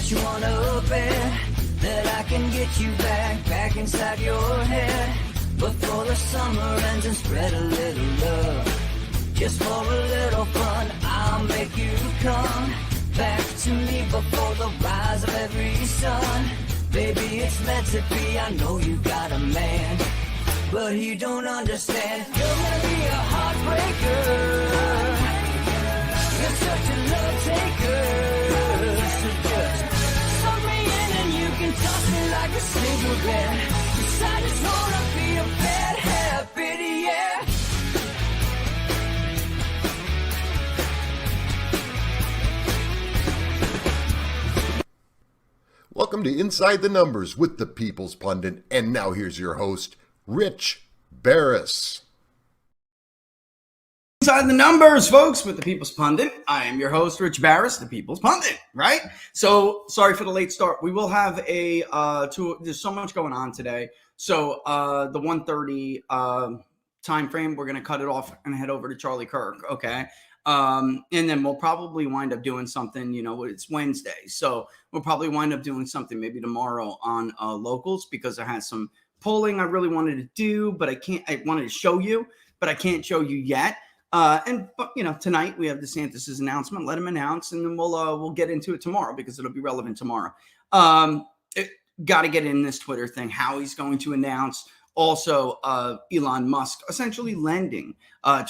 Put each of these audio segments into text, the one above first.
But you wanna bet that I can get you back inside your head before the summer ends and spread a little love. Just for a little fun, I'll make you come back to me before the rise of every sun. Baby, it's meant to be, I know you got a man, but he don't understand. You're gonna be a heartbreaker. You're such a love taker. So just suck me in and you can toss me like a cigarette. 'Cause I just wanna be a bad habit, yeah. Welcome to Inside the Numbers with the People's Pundit. And now here's your host, Rich Barris. Inside the Numbers, folks, with the People's Pundit. I am your host, Rich Barris, the People's Pundit, right? So, sorry for the late start. We will have there's so much going on today. So, the 1:30 time frame, we're going to cut it off and head over to Charlie Kirk, okay? And then we'll probably wind up doing something, it's Wednesday. So we'll probably wind up doing something maybe tomorrow on locals, because I had some polling I really wanted to do, but I wanted to show you, but I can't show you yet. But tonight we have Desantis' announcement. Let him announce, and then we'll get into it tomorrow because it'll be relevant tomorrow. Got to get in this Twitter thing, how he's going to announce. Also, Elon Musk essentially lending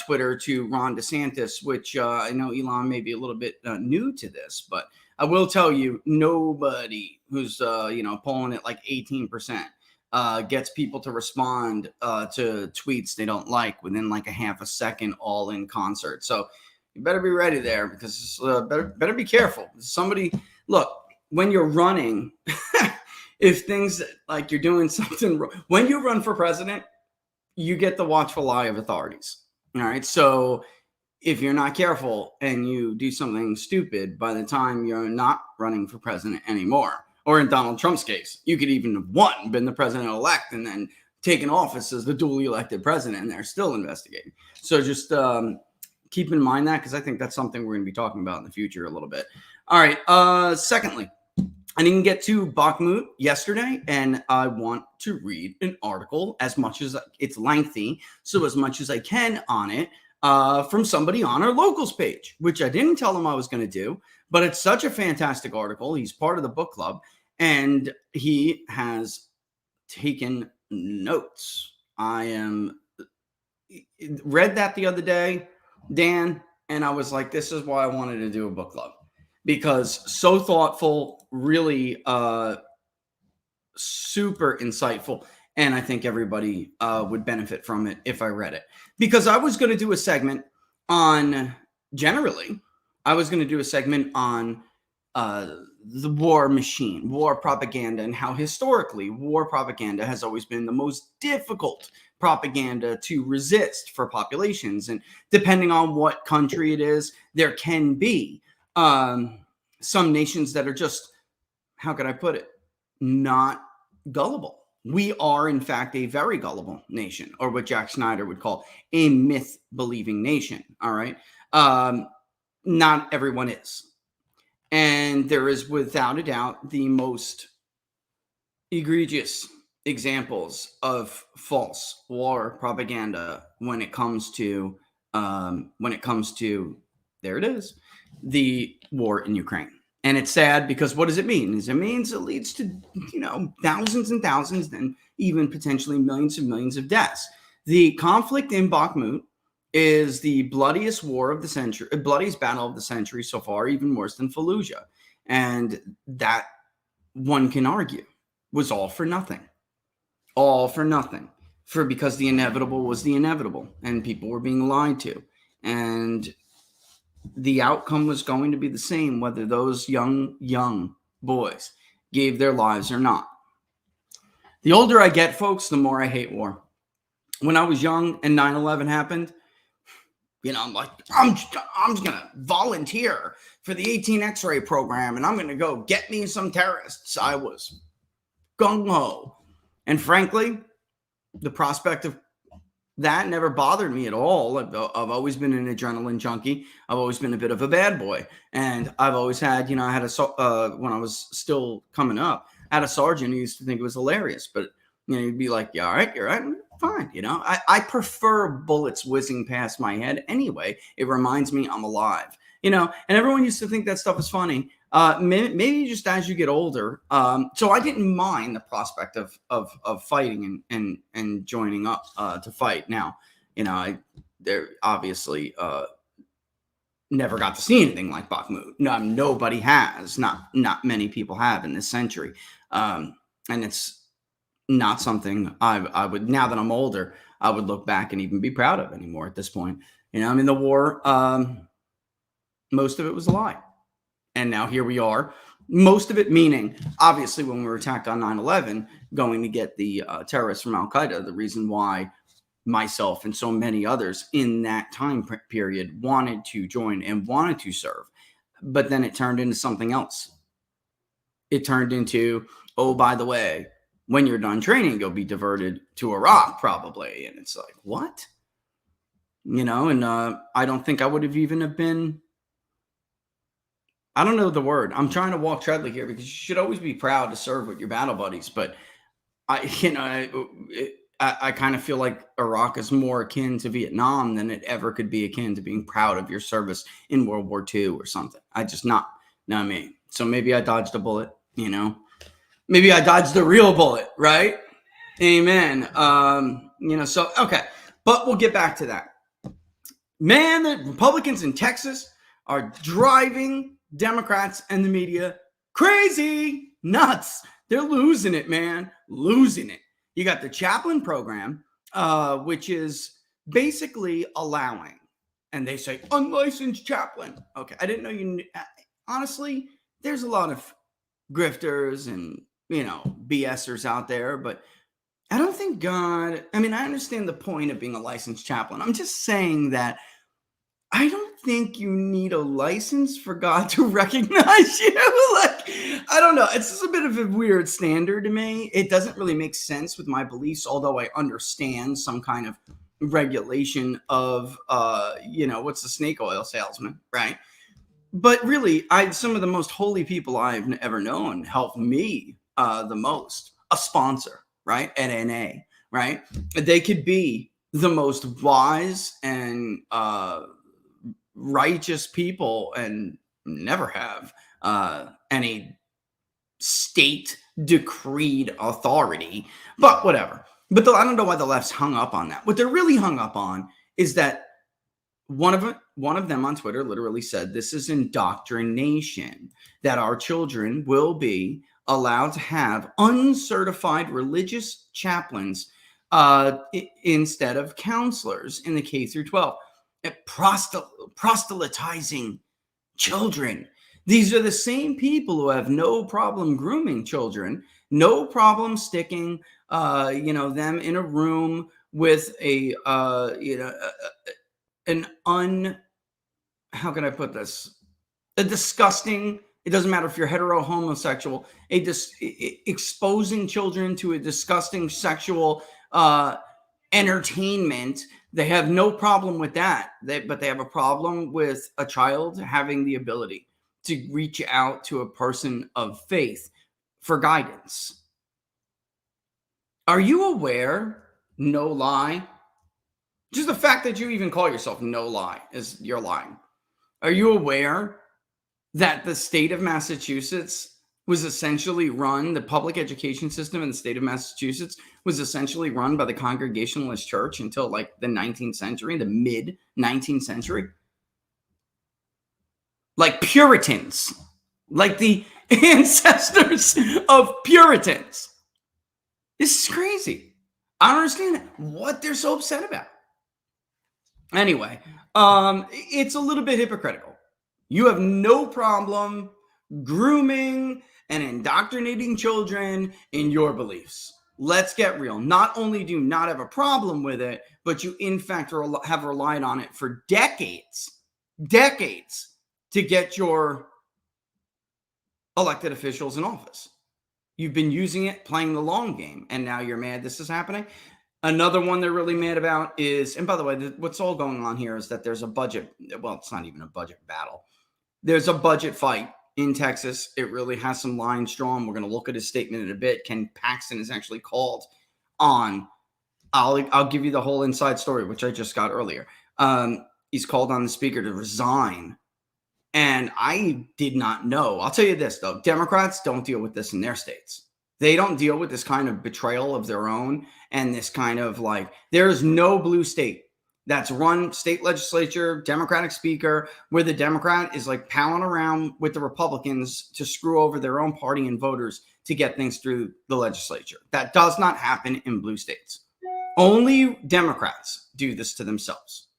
Twitter to Ron DeSantis, which I know Elon may be a little bit new to this, but I will tell you, nobody who's polling at like 18% gets people to respond to tweets they don't like within like a half a second, all in concert. So you better be ready there, because better be careful. Somebody, look, when you're running. If things like you're doing something wrong, when you run for president, you get the watchful eye of authorities. All right. So if you're not careful and you do something stupid, by the time you're not running for president anymore, or in Donald Trump's case, you could even have been the president-elect and then taken office as the duly elected president, and they're still investigating. So just keep in mind that, because I think that's something we're going to be talking about in the future a little bit. All right. Secondly, I didn't get to Bakhmut yesterday, and I want to read an article, as much as it's lengthy, so as much as I can on it, from somebody on our locals page, which I didn't tell him I was going to do, but it's such a fantastic article. He's part of the book club, and he has taken notes. I read that the other day, Dan, and I was like, this is why I wanted to do a book club. Because so thoughtful, really super insightful, and I think everybody would benefit from it if I read it. Because I was going to do a segment on, the war machine, war propaganda, and how historically war propaganda has always been the most difficult propaganda to resist for populations. And depending on what country it is, there can be some nations that are just, how could I put it, not gullible. We are, in fact, a very gullible nation, or what Jack Snyder would call a myth-believing nation, all right? Not everyone is. And there is, without a doubt, the most egregious examples of false war propaganda when it comes to, there it is, the war in Ukraine. And it's sad, because what does it mean? It means it leads to, thousands and thousands, then even potentially millions and millions of deaths. The conflict in Bakhmut is the bloodiest war of the century, bloodiest battle of the century so far, even worse than Fallujah. And that, one can argue, was all for nothing. All for nothing. Because the inevitable was the inevitable, and people were being lied to. And the outcome was going to be the same, whether those young boys gave their lives or not. The older I get, folks, the more I hate war. When I was young and 9/11 happened, I'm like, I'm just going to volunteer for the 18 X-ray program, and I'm going to go get me some terrorists. I was gung-ho. And frankly, the prospect of that never bothered me at all. I've always been an adrenaline junkie. I've always been a bit of a bad boy. And I've always had, I had when I was still coming up, I had a sergeant who used to think it was hilarious. But, he'd be like, yeah, all right, you're right. Fine. I prefer bullets whizzing past my head anyway. It reminds me I'm alive, and everyone used to think that stuff is funny. Maybe just as you get older. So I didn't mind the prospect of fighting and joining up to fight. Now, there obviously never got to see anything like Bakhmut. No, nobody has. Not many people have in this century. And it's not something I would, now that I'm older, I would look back and even be proud of anymore at this point. The war, most of it was a lie. And now here we are. Most of it meaning, obviously, when we were attacked on 9/11, going to get the terrorists from Al-Qaeda, the reason why myself and so many others in that time period wanted to join and wanted to serve. But then it turned into something else. It turned into, oh, by the way, when you're done training, you'll be diverted to Iraq probably. And it's like, what? And I don't think I would have even have been, I don't know the word. I'm trying to walk Treadley here because you should always be proud to serve with your battle buddies. But I kind of feel like Iraq is more akin to Vietnam than it ever could be akin to being proud of your service in World War II or something. Not me. So maybe I dodged a bullet, Maybe I dodged the real bullet, right? Amen. So, okay. But we'll get back to that. Man, the Republicans in Texas are driving Democrats and the media crazy, nuts. They're losing it, man. Losing it. You got the chaplain program, which is basically allowing, and they say unlicensed chaplain. Okay. I didn't know you, honestly, there's a lot of grifters and, BSers out there, but I don't think God, I understand the point of being a licensed chaplain. I'm just saying that I don't think you need a license for God to recognize you. I don't know. It's just a bit of a weird standard to me. It doesn't really make sense with my beliefs, although I understand some kind of regulation of, what's the snake oil salesman, right? But really, some of the most holy people I've ever known helped me the most. A sponsor, right? At NA, right? They could be the most wise and righteous people and never have any state decreed authority, but whatever. But I don't know why the left's hung up on that. What they're really hung up on is that one of them on Twitter literally said this is indoctrination, that our children will be allowed to have uncertified religious chaplains instead of counselors in the K through 12. Proselytizing children. These are the same people who have no problem grooming children, no problem sticking, them in a room with how can I put this? A disgusting, it doesn't matter if you're hetero, homosexual, exposing children to a disgusting sexual entertainment. They have no problem with that. But they have a problem with a child having the ability to reach out to a person of faith for guidance. Are you aware, no lie, just the fact that you even call yourself no lie is you're lying. Are you aware that the state of Massachusetts was essentially run, the public education system in the state of Massachusetts was essentially run by the Congregationalist Church until like the 19th century, the mid 19th century? Like Puritans, like the ancestors of Puritans. This is crazy. I don't understand what they're so upset about. Anyway, it's a little bit hypocritical. You have no problem grooming and indoctrinating children in your beliefs. Let's get real. Not only do you not have a problem with it, but you in fact have relied on it for decades to get your elected officials in office. You've been using it, playing the long game, and now you're mad this is happening. Another one they're really mad about is, and by the way, what's all going on here is that there's a budget. Well, it's not even a budget battle. There's a budget fight in Texas. It really has some lines drawn. We're going to look at his statement in a bit. Ken Paxton is actually called on. I'll give you the whole inside story, which I just got earlier. He's called on the speaker to resign. And I did not know. I'll tell you this, though. Democrats don't deal with this in their states. They don't deal with this kind of betrayal of their own and this kind of like, there's no blue state that's run state legislature, Democratic speaker, where the Democrat is like palling around with the Republicans to screw over their own party and voters to get things through the legislature. That does not happen in blue states. Only Democrats do this to themselves.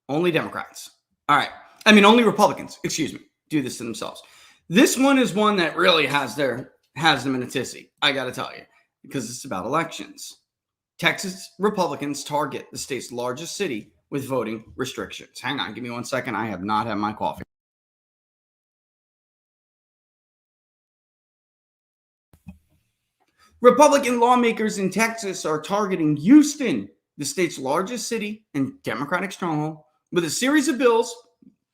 Only Democrats. All right. I mean, only Republicans, do this to themselves. This one is one that really has them in a tizzy, I got to tell you, because it's about elections. Texas Republicans target the state's largest city with voting restrictions. Hang on, give me 1 second. I have not had my coffee. Republican lawmakers in Texas are targeting Houston, the state's largest city and Democratic stronghold, with a series of bills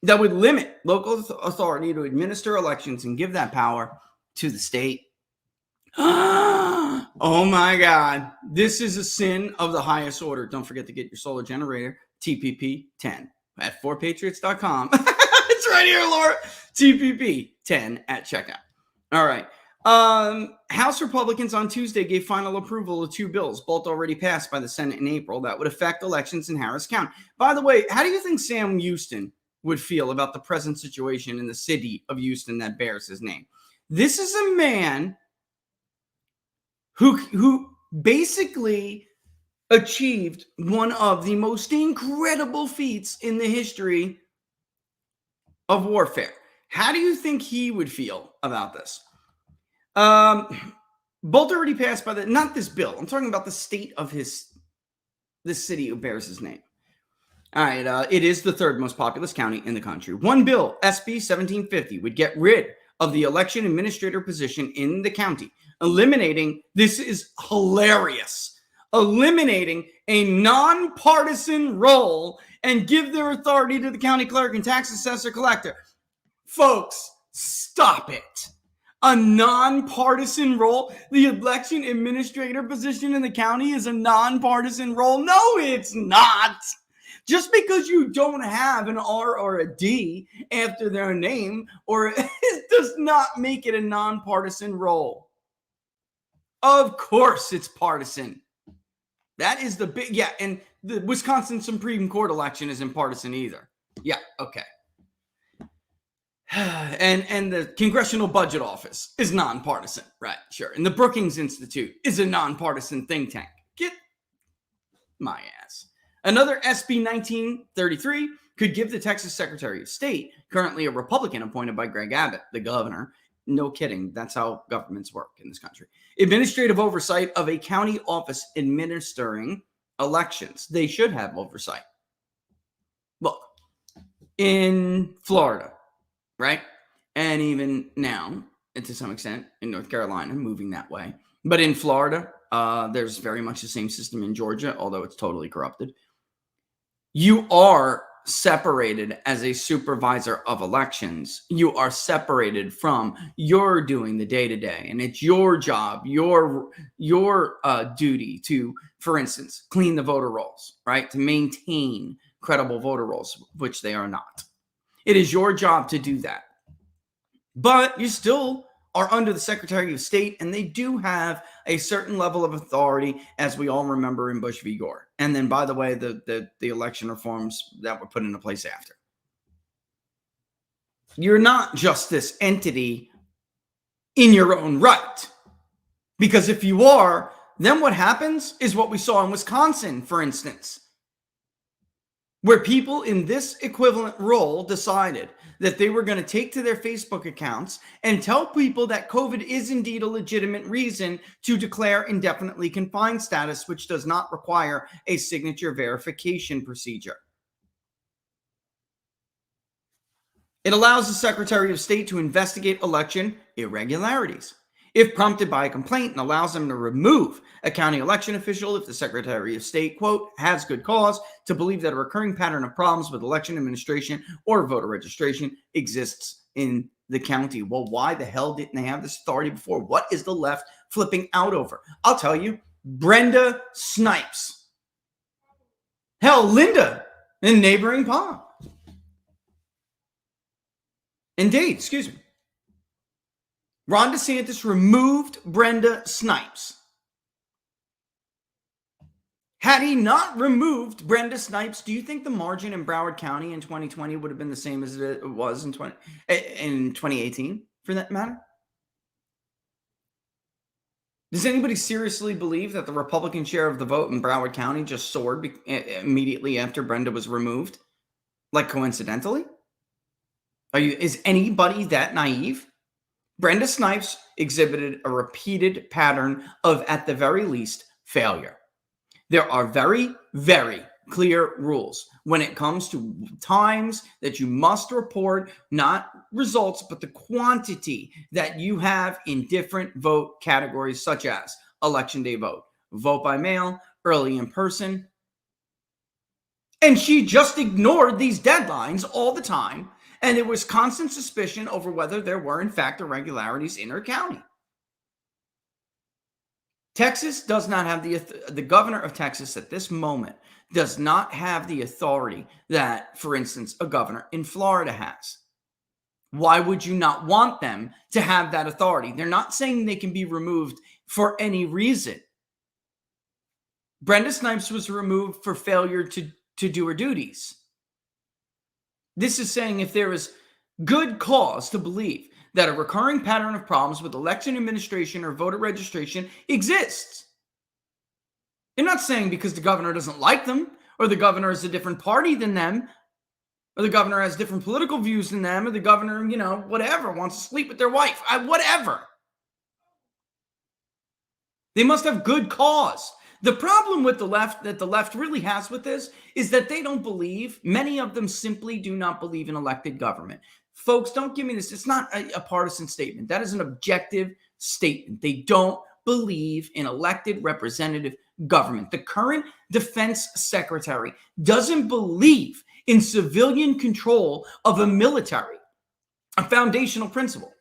that would limit local authority to administer elections and give that power to the state. Oh my God. This is a sin of the highest order. Don't forget to get your solar generator, TPP 10 at 4patriots.com. It's right here, Laura. TPP 10 at checkout. All right. House Republicans on Tuesday gave final approval of two bills, both already passed by the Senate in April, that would affect elections in Harris County. By the way, how do you think Sam Houston would feel about the present situation in the city of Houston that bears his name? This is a man who basically achieved one of the most incredible feats in the history of warfare. How do you think he would feel about this? Both already passed by not this bill. I'm talking about the state of the city who bears his name. All right. It is the third most populous county in the country. One bill, SB 1750, would get rid of the election administrator position in the county, eliminating, this is hilarious, eliminating a nonpartisan role and give their authority to the county clerk and tax assessor collector. Folks, stop it. A nonpartisan role? The election administrator position in the county is a nonpartisan role? No, it's not. Just because you don't have an R or a D after their name, or it does not make it a nonpartisan role. Of course it's partisan. That is the big, yeah, and the Wisconsin Supreme Court election isn't partisan either. Yeah, okay. And the Congressional Budget Office is nonpartisan, right? Sure. And the Brookings Institute is a nonpartisan think tank. Get my ass. Another SB 1933 could give the Texas Secretary of State, currently a Republican appointed by Greg Abbott, the governor. No kidding. That's how governments work in this country. Administrative oversight of a county office administering elections. They should have oversight. Look, in Florida, right? And even now, and to some extent, in North Carolina, moving that way. But in Florida, there's very much the same system in Georgia, although it's totally corrupted. You are separated as a supervisor of elections. You are separated from you're doing the day-to-day, and it's your job, your duty to, for instance, clean the voter rolls, right? To maintain credible voter rolls, which they are not. It is your job to do that. But you still are under the Secretary of State, and they do have a certain level of authority, as we all remember in Bush v. Gore. And then, by the way, the election reforms that were put into place after. You're not just this entity in your own right. Because if you are, then what happens is what we saw in Wisconsin, for instance, where people in this equivalent role decided that they were going to take to their Facebook accounts and tell people that COVID is indeed a legitimate reason to declare indefinitely confined status, which does not require a signature verification procedure. It allows the Secretary of State to investigate election irregularities. if prompted by a complaint, and allows them to remove a county election official if the Secretary of State, quote, has good cause to believe that a recurring pattern of problems with election administration or voter registration exists in the county. Well, why the hell didn't they have this authority before? What is the left flipping out over? I'll tell you, Brenda Snipes. Hell, Linda in neighboring pond. Indeed, excuse me. Ron DeSantis removed Brenda Snipes. Had he not removed Brenda Snipes, do you think the margin in Broward County in 2020 would have been the same as it was in 2018, for that matter? Does anybody seriously believe that the Republican share of the vote in Broward County just soared immediately after Brenda was removed? Like coincidentally? Is anybody that naive? Brenda Snipes exhibited a repeated pattern of, at the very least, failure. There are very, very clear rules when it comes to times that you must report, not results, but the quantity that you have in different vote categories, such as election day vote, vote by mail, early in person. And she just ignored these deadlines all the time. And there was constant suspicion over whether there were, in fact, irregularities in her county. Texas does not have the governor of Texas at this moment does not have the authority that, for instance, a governor in Florida has. Why would you not want them to have that authority? They're not saying they can be removed for any reason. Brenda Snipes was removed for failure to do her duties. This is saying if there is good cause to believe that a recurring pattern of problems with election administration or voter registration exists. They're not saying because the governor doesn't like them, or the governor is a different party than them, or the governor has different political views than them, or the governor, whatever, wants to sleep with their wife, whatever. They must have good cause. The problem with the left, that the left really has with this, is that they don't believe, many of them simply do not believe in elected government. Folks, don't give me this. It's not a partisan statement. That is an objective statement. They don't believe in elected representative government. The current defense secretary doesn't believe in civilian control of a military, a foundational principle.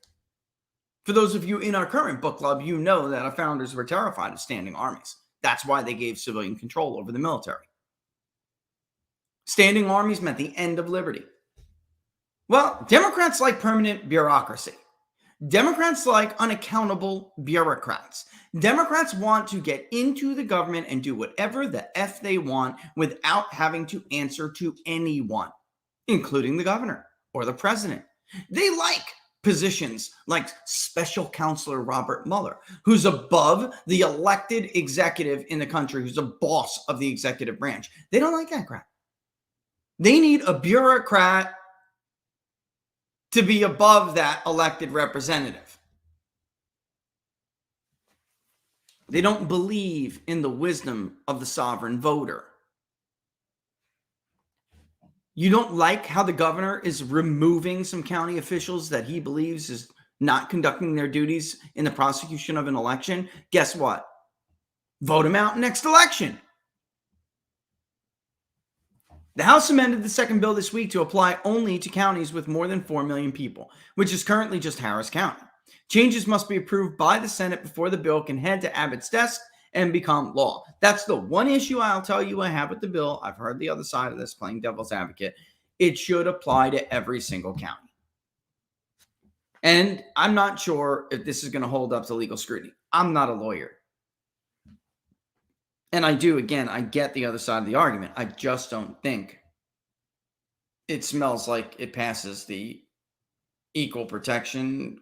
For those of you in our current book club, you know that our founders were terrified of standing armies. That's why they gave civilian control over the military. Standing armies meant the end of liberty. Well, Democrats like permanent bureaucracy. Democrats like unaccountable bureaucrats. Democrats want to get into the government and do whatever the F they want without having to answer to anyone, including the governor or the president. They like positions like special counselor Robert Mueller, who's above the elected executive in the country, who's a boss of the executive branch. They don't like that crap. They need a bureaucrat to be above that elected representative. They don't believe in the wisdom of the sovereign voter. You don't like how the governor is removing some county officials that he believes is not conducting their duties in the prosecution of an election? Guess what? Vote him out next election. The House amended the second bill this week to apply only to counties with more than 4 million people, which is currently just Harris County. Changes must be approved by the Senate before the bill can head to Abbott's desk and become law. That's the one issue I'll tell you I have with the bill. I've heard the other side of this, playing devil's advocate. It should apply to every single county. And I'm not sure if this is going to hold up to legal scrutiny. I'm not a lawyer. And I get the other side of the argument. I just don't think it smells like it passes the equal protection.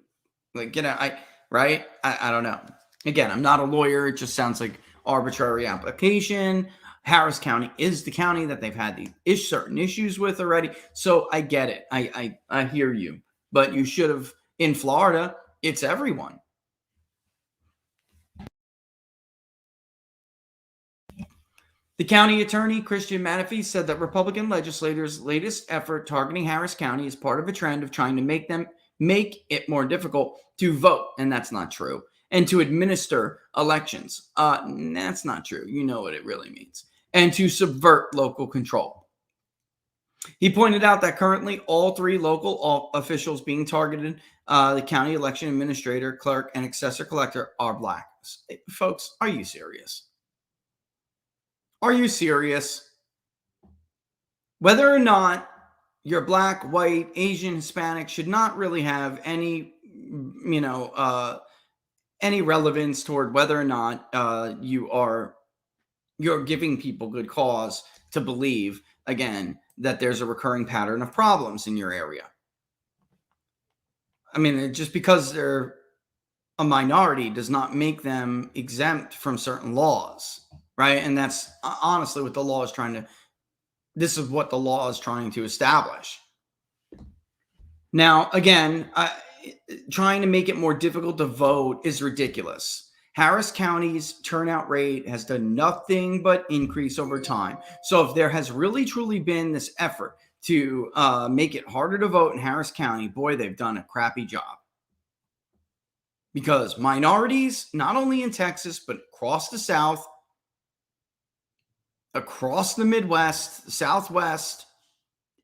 I don't know. Again, I'm not a lawyer. It just sounds like arbitrary application. Harris County is the county that they've had these certain issues with already. So I get it. I hear you. But you should have, in Florida, it's everyone. The county attorney, Christian Manafee, said that Republican legislators' latest effort targeting Harris County is part of a trend of trying to make it more difficult to vote. And that's not true. and to administer elections. That's not true. You know what it really means. And to subvert local control. He pointed out that currently all three local officials being targeted, the county election administrator, clerk, and assessor collector, are black. Folks, are you serious? Are you serious? Whether or not you're black, white, Asian, Hispanic should not really have any, any relevance toward whether or not you're giving people good cause to believe, again, that there's a recurring pattern of problems in your area. I mean, just because they're a minority does not make them exempt from certain laws, right? And that's honestly what the law is this is what the law is trying to establish. Now, again, trying to make it more difficult to vote is ridiculous. Harris County's turnout rate has done nothing but increase over time. So if there has really truly been this effort to make it harder to vote in Harris County, boy, they've done a crappy job. Because minorities, not only in Texas, but across the South, across the Midwest, Southwest,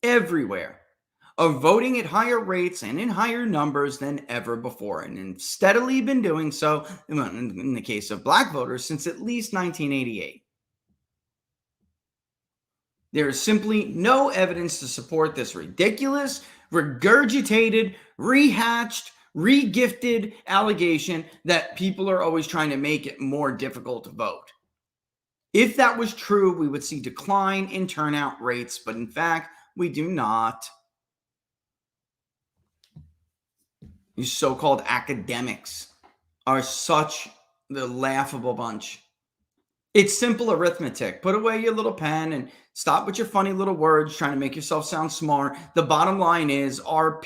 everywhere, are voting at higher rates and in higher numbers than ever before, and steadily been doing so in the case of black voters since at least 1988. There is simply no evidence to support this ridiculous, regurgitated, rehatched, regifted allegation that people are always trying to make it more difficult to vote. If that was true, we would see decline in turnout rates, but in fact, we do not. You so-called academics are such the laughable bunch. It's simple arithmetic. Put away your little pen and stop with your funny little words trying to make yourself sound smart. The bottom line is, are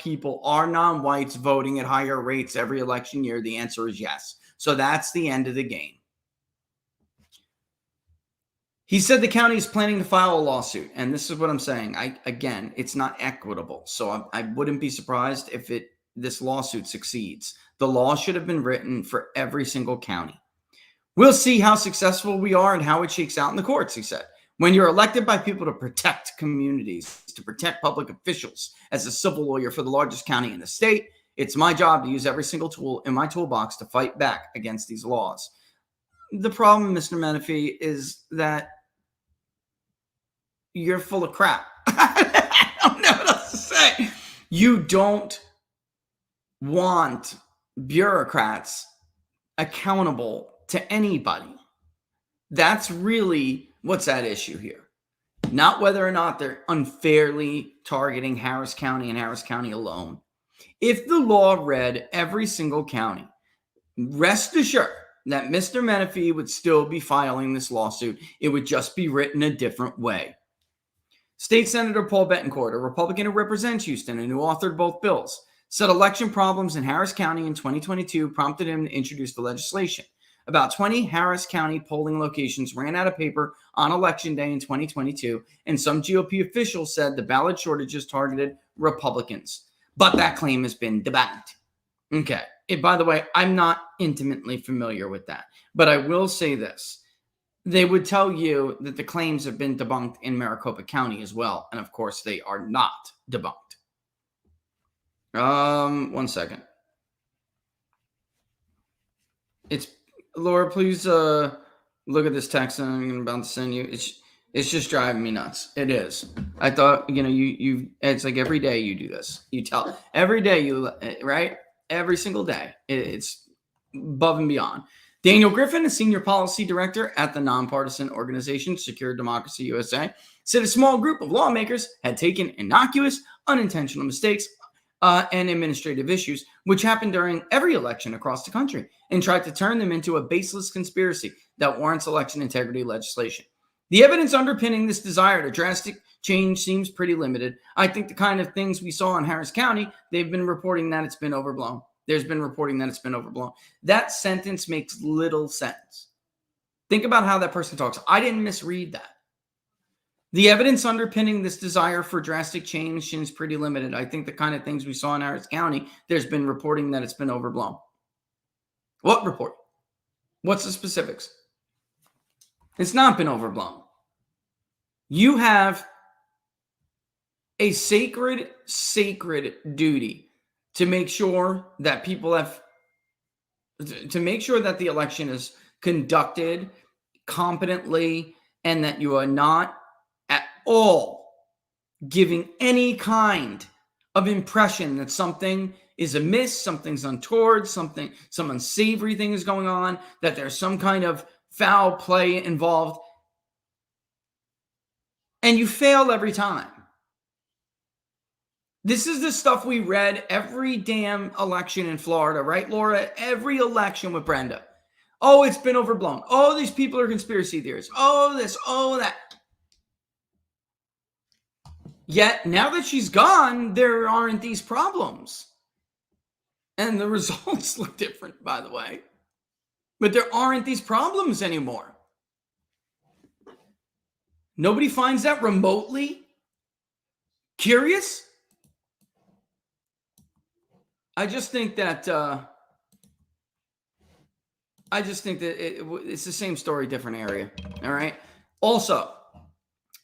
non-whites voting at higher rates every election year? The answer is yes. So that's the end of the game. He said the county is planning to file a lawsuit, and this is what I'm saying. Again, it's not equitable, so I wouldn't be surprised if this lawsuit succeeds. The law should have been written for every single county. We'll see how successful we are and how it shakes out in the courts, he said. When you're elected by people to protect communities, to protect public officials, as a civil lawyer for the largest county in the state, it's my job to use every single tool in my toolbox to fight back against these laws. The problem, Mr. Menifee, is that you're full of crap. I don't know what else to say. You don't want bureaucrats accountable to anybody. That's really what's at issue here. Not whether or not they're unfairly targeting Harris County and Harris County alone. If the law read every single county, rest assured that Mr. Menifee would still be filing this lawsuit. It would just be written a different way. State Senator Paul Bettencourt, a Republican who represents Houston and who authored both bills, said election problems in Harris County in 2022 prompted him to introduce the legislation. About 20 Harris County polling locations ran out of paper on Election Day in 2022, and some GOP officials said the ballot shortages targeted Republicans. But that claim has been debunked. Okay. By the way, I'm not intimately familiar with that, but I will say this. They would tell you that the claims have been debunked in Maricopa County as well. And of course, they are not debunked. 1 second. It's Laura, please look at this text I'm about to send you. It's just driving me nuts. It is. I thought, you it's like every day you do this. You tell every day right? Every single day. It's above and beyond. Daniel Griffin, a senior policy director at the nonpartisan organization Secure Democracy USA, said a small group of lawmakers had taken innocuous, unintentional mistakes and administrative issues, which happen during every election across the country, and tried to turn them into a baseless conspiracy that warrants election integrity legislation. The evidence underpinning this desire to drastic change seems pretty limited. I think the kind of things we saw in Harris County, they've been reporting that it's been overblown. There's been reporting that it's been overblown. That sentence makes little sense. Think about how that person talks. I didn't misread that. The evidence underpinning this desire for drastic change seems pretty limited. I think the kind of things we saw in Harris County, there's been reporting that it's been overblown. What report? What's the specifics? It's not been overblown. You have a sacred duty to make sure that to make sure that the election is conducted competently and that you are not at all giving any kind of impression that something is amiss, something's untoward, some unsavory thing is going on, that there's some kind of foul play involved. And you fail every time. This is the stuff we read every damn election in Florida, right, Laura? Every election with Brenda. Oh, it's been overblown. Oh, these people are conspiracy theorists. Oh, this, oh, that. Yet, now that she's gone, there aren't these problems. And the results look different, by the way. But there aren't these problems anymore. Nobody finds that remotely curious? I just think that it's the same story, different area. All right. Also,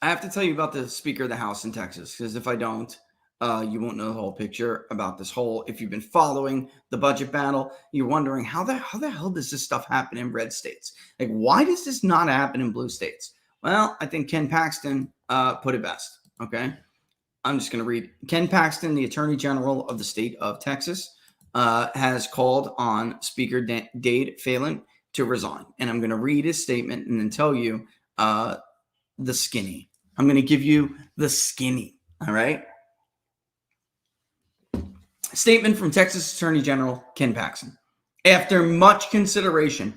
I have to tell you about the Speaker of the House in Texas, because if I don't, you won't know the whole picture about this whole. If you've been following the budget battle, you're wondering how the hell does this stuff happen in red states? Like, why does this not happen in blue states? Well, I think Ken Paxton put it best. Okay. I'm just going to read. Ken Paxton, the Attorney General of the state of Texas, has called on Speaker Dade Phelan to resign. And I'm going to read his statement and then tell you the skinny. I'm going to give you the skinny. All right. Statement from Texas Attorney General Ken Paxton. After much consideration,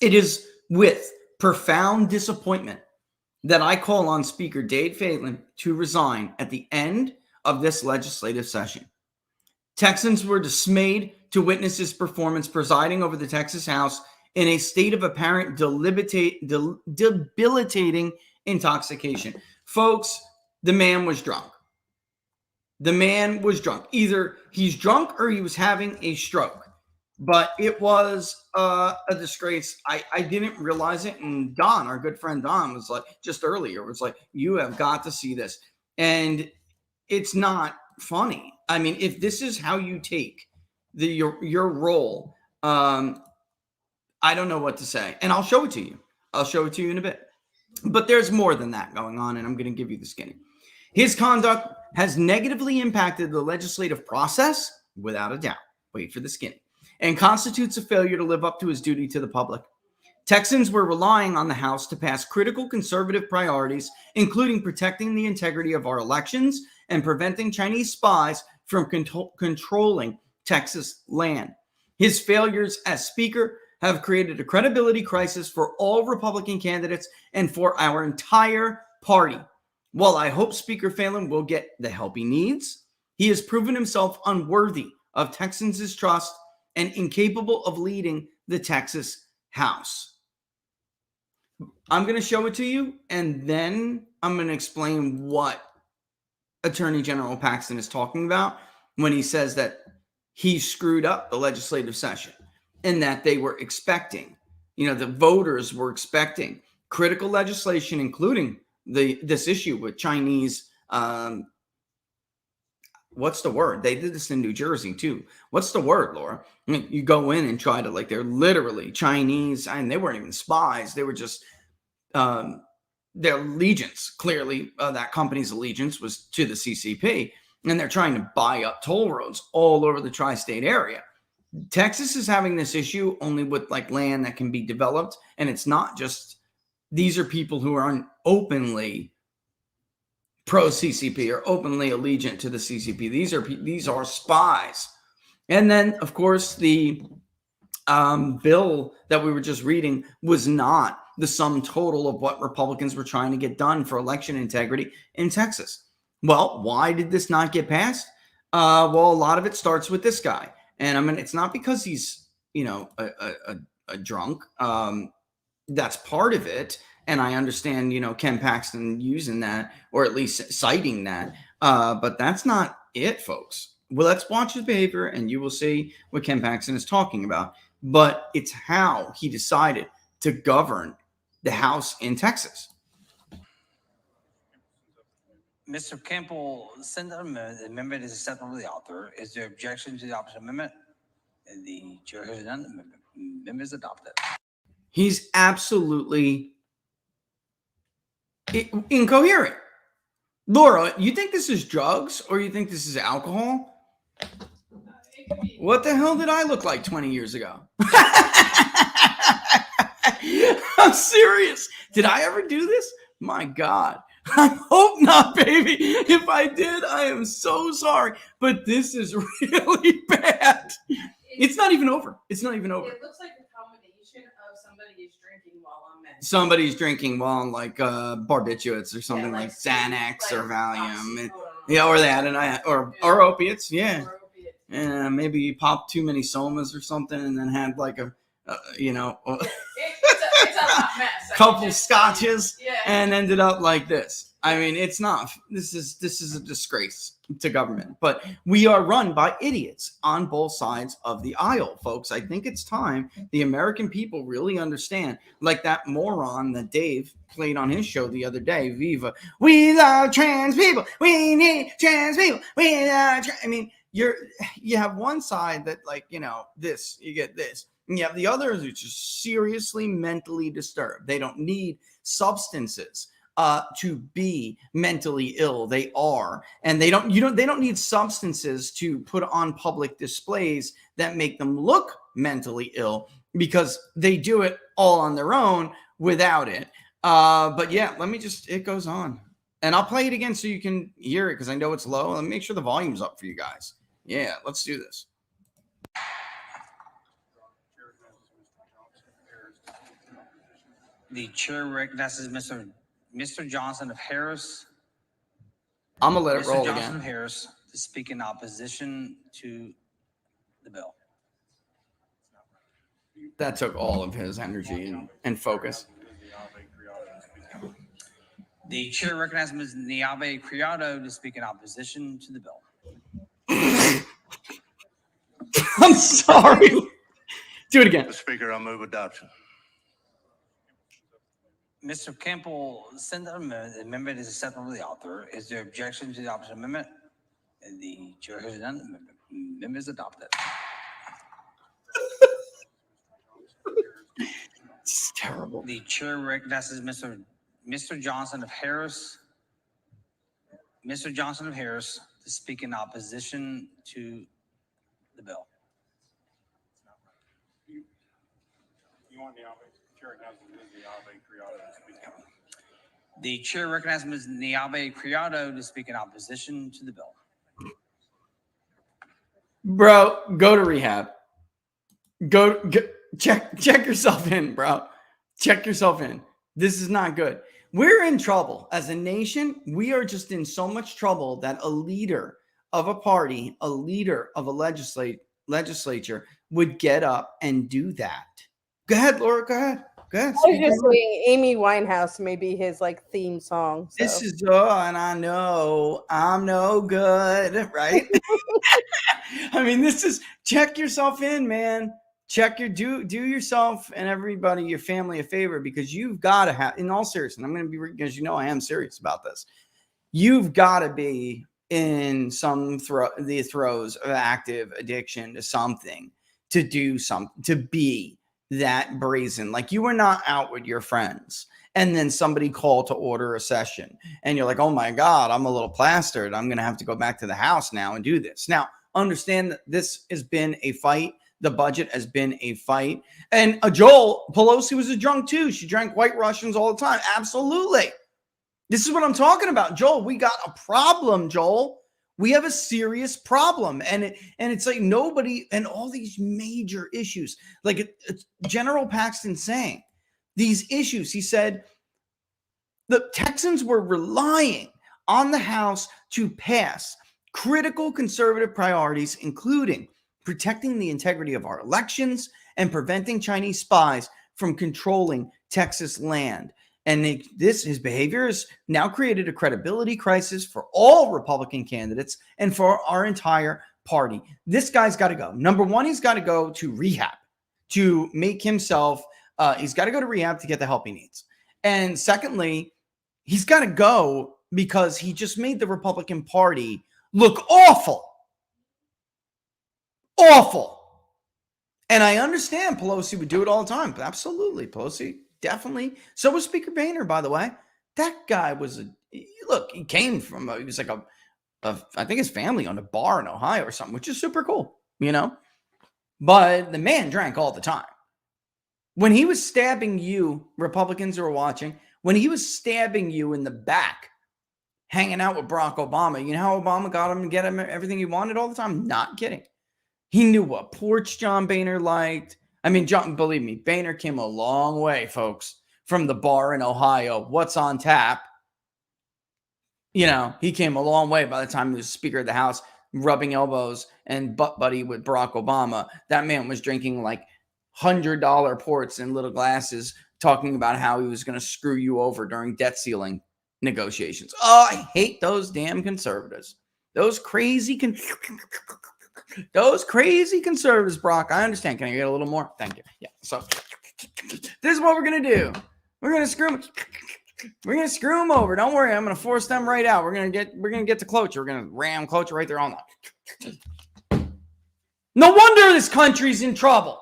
it is with profound disappointment that I call on Speaker Dade Phelan to resign at the end of this legislative session. Texans were dismayed to witness his performance presiding over the Texas House in a state of apparent debilitating intoxication. Folks, the man was drunk. The man was drunk. Either he's drunk or he was having a stroke. But it was a disgrace. I didn't realize it. And Don, our good friend Don, was like, just earlier, was like, you have got to see this. And it's not funny. I mean, if this is how you take your role, I don't know what to say. And I'll show it to you. I'll show it to you in a bit. But there's more than that going on, and I'm going to give you the skinny. His conduct has negatively impacted the legislative process, without a doubt. Wait for the skinny. And constitutes a failure to live up to his duty to the public. Texans were relying on the House to pass critical conservative priorities, including protecting the integrity of our elections and preventing Chinese spies from controlling Texas land. His failures as Speaker have created a credibility crisis for all Republican candidates and for our entire party. While I hope Speaker Phelan will get the help he needs, he has proven himself unworthy of Texans' trust and incapable of leading the Texas House. I'm going to show it to you, and then I'm going to explain what Attorney General Paxton is talking about when he says that he screwed up the legislative session and that they were expecting, the voters were expecting critical legislation, including this issue with Chinese. What's the word? They did this in New Jersey too. What's the word, Laura? I mean, you go in and try to, they're literally Chinese, and they weren't even spies. They were just their allegiance. Clearly, that company's allegiance was to the CCP, and they're trying to buy up toll roads all over the tri-state area. Texas is having this issue only with land that can be developed, and it's not just these are people who are openly pro-CCP or openly allegiant to the CCP. These are spies. And then, of course, the bill that we were just reading was not the sum total of what Republicans were trying to get done for election integrity in Texas. Well, why did this not get passed? Well, a lot of it starts with this guy. And it's not because he's, a drunk. That's part of it. And I understand, Ken Paxton using that, or at least citing that. But that's not it, folks. Well, let's watch his behavior and you will see what Ken Paxton is talking about. but it's how he decided to govern the House in Texas. Mr. Campbell sent an amendment. The amendment is acceptable to the author. Is there objection to the opposite amendment? And the chair has none. The amendment is adopted. He's absolutely incoherent. Laura, you think this is drugs or you think this is alcohol? What the hell did I look like 20 years ago? I'm serious. Did I ever do this? My God. I hope not, baby. If I did, I am so sorry. But this is really bad. It's not even over. It's not even over. It looks like a combination of somebody is drinking while on meds. Somebody's drinking while on like barbiturates or something, Yeah, like Xanax or Valium. Yeah, Or that, or opiates, yeah. And maybe you popped too many somas or something and then had like a It's a hot mess. couple scotches Yeah. and ended up like this. I mean, it's not. This is a disgrace to government. But we are run by idiots on both sides of the aisle, folks. I think it's time the American people really understand. Like that moron that Dave played on his show the other day, Viva. We love trans people. We need trans people. We love I mean, you have one side that like, this, you get this. And you have the others who are just seriously mentally disturbed. They don't need substances to be mentally ill. They are, and they don't need substances to put on public displays that make them look mentally ill because they do it all on their own without it. But yeah, it goes on, and I'll play it again so you can hear it because I know it's low. Let me make sure the volume's up for you guys. Yeah, let's do this. The chair recognizes Mr. Johnson of Harris. I'm gonna let it roll Mr. Johnson again. of Harris to speak in opposition to the bill. That took all of his energy and focus. The chair recognizes Ms. Niave Criado to speak in opposition to the bill. I'm sorry. Do it again. Mr. Speaker, I move adoption. Mr. Campbell sent an amendment. The amendment is acceptable to the author. Is there objection to the opposite amendment? And the chair has none. The amendment is adopted. It's terrible. The chair recognizes Mr. Johnson of Harris. Mr. Johnson of Harris to speak in opposition to the bill. The chair recognizes Ms. Niave Criado to speak in opposition to the bill. Bro, go to rehab. Go check yourself in, bro. Check yourself in. This is not good. We're in trouble as a nation. We are just in so much trouble that a leader of a party, a leader of a legislature would get up and do that. Go ahead, Laura. Go ahead. I was just saying Amy Winehouse may be his theme song. So. This is and I know I'm no good, right? I mean, this is check yourself in, man. Check do yourself and everybody, your family, a favor because you've got to have. In all seriousness, I'm going to be because I am serious about this. You've got to be in the throes of active addiction to something, to do something, to be that brazen. Like you were not out with your friends and then somebody called to order a session and you're like, oh my God, I'm a little plastered. I'm going to have to go back to the house now and do this. Now, understand that this has been a fight. The budget has been a fight. And Joel Pelosi was a drunk too. She drank White Russians all the time. Absolutely. This is what I'm talking about. Joel, we got a problem, Joel. We have a serious problem. And it's like nobody, and all these major issues, like General Paxton saying these issues, he said the Texans were relying on the House to pass critical conservative priorities, including protecting the integrity of our elections and preventing Chinese spies from controlling Texas land. And his behavior has now created a credibility crisis for all Republican candidates and for our entire party. This guy's got to go. Number one, he's got to go to rehab. to make himself, he's got to go to rehab to get the help he needs. And secondly, he's got to go because he just made the Republican Party look awful. Awful. And I understand Pelosi would do it all the time. Absolutely. Pelosi, definitely. So was Speaker Boehner, by the way. That guy was, look, he came from, he was like I think his family owned a bar in Ohio or something, which is super cool, you know? But the man drank all the time. When he was stabbing you, Republicans who are watching, when he was stabbing you in the back, hanging out with Barack Obama, you know how Obama got him to get him everything he wanted all the time? Not kidding. He knew what porch John Boehner liked. I mean, John, believe me, Boehner came a long way, folks, from the bar in Ohio. What's on tap? You know, he came a long way by the time he was Speaker of the House, rubbing elbows and butt buddy with Barack Obama. That man was drinking like $100 ports in little glasses, talking about how he was going to screw you over during debt ceiling negotiations. Oh, I hate those damn conservatives. Those crazy conservatives, Brock. I understand. Can I get a little more? Thank you. Yeah. So this is what we're going to do. We're going to screw them. We're going to screw them over. Don't worry. I'm going to force them right out. We're going to get to cloture. We're going to ram cloture right there on that. No wonder this country's in trouble.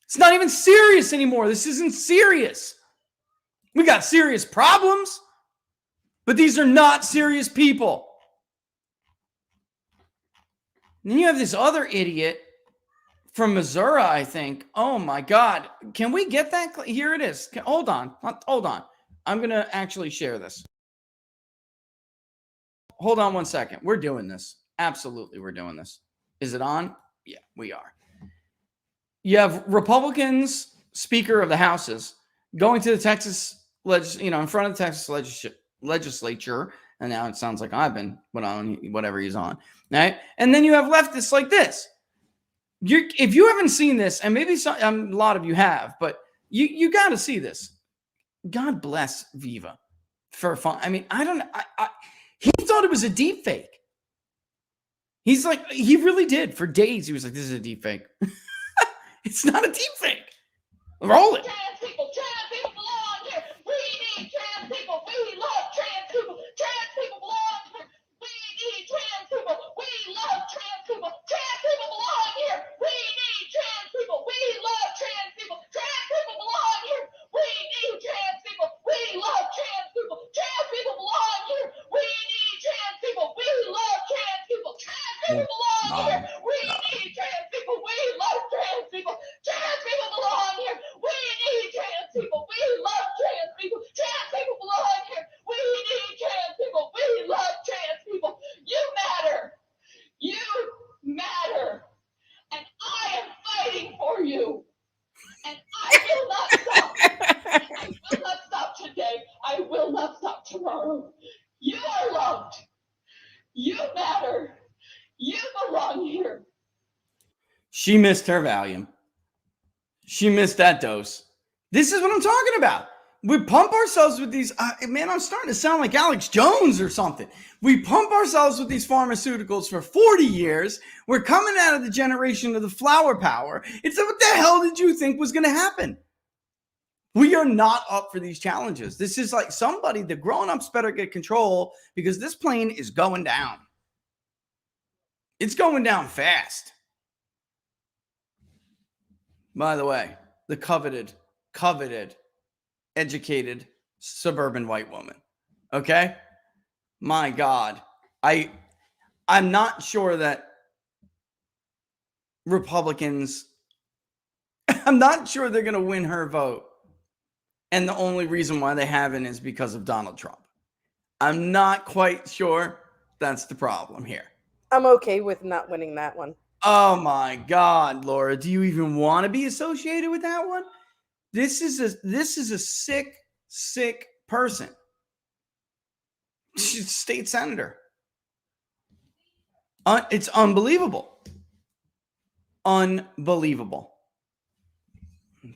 It's not even serious anymore. This isn't serious. We got serious problems, but these are not serious people. And then you have this other idiot from Missouri, I think. Oh my God. Can we get that? Here it is. Hold on. I'm going to actually share this. Hold on one second. We're doing this. Absolutely, we're doing this. Is it on? Yeah, we are. You have Republicans, Speaker of the Houses, going to the Texas, in front of the Texas legislature, and now it sounds like I've been whatever he's on, right? And then you have leftists like this. If you haven't seen this, and maybe a lot of you have, but you got to see this. God bless Viva for fun. I mean, I don't know. He thought it was a deep fake. He's like, he really did. For days, he was like, this is a deep fake. It's not a deep fake. Roll it. Trans people belong here. We need trans people. We love trans people. Trans people belong here. We need trans people. We love trans people. Trans people belong here. We need trans people. We love trans people. Trans people belong here. We need trans people. We love trans people. Trans people belong here. We need trans people. We love trans people. Trans people belong here. We need trans people. We love trans people. Trans people belong here. We need trans people. We love trans people. Trans people belong here. We need trans people. We love trans people. You matter. You matter. And I am fighting for you. And I will not stop. I will not stop today. I will not stop tomorrow. You are loved. You matter. You belong here. She missed her Valium. She missed that dose. This is what I'm talking about. We pump ourselves with these, man, I'm starting to sound like Alex Jones or something. We pump ourselves with these pharmaceuticals for 40 years. We're coming out of the generation of the flower power. It's what the hell did you think was going to happen? We are not up for these challenges. This is like the grown-ups better get control because this plane is going down. It's going down fast. By the way, the coveted, educated, suburban white woman. Okay? My God. I'm not sure that Republicans, I'm not sure they're going to win her vote. And the only reason why they haven't is because of Donald Trump. I'm not quite sure that's the problem here. I'm okay with not winning that one. Oh my God, Laura, do you even want to be associated with that one? This is a sick person. She's a state senator. It's unbelievable. Unbelievable.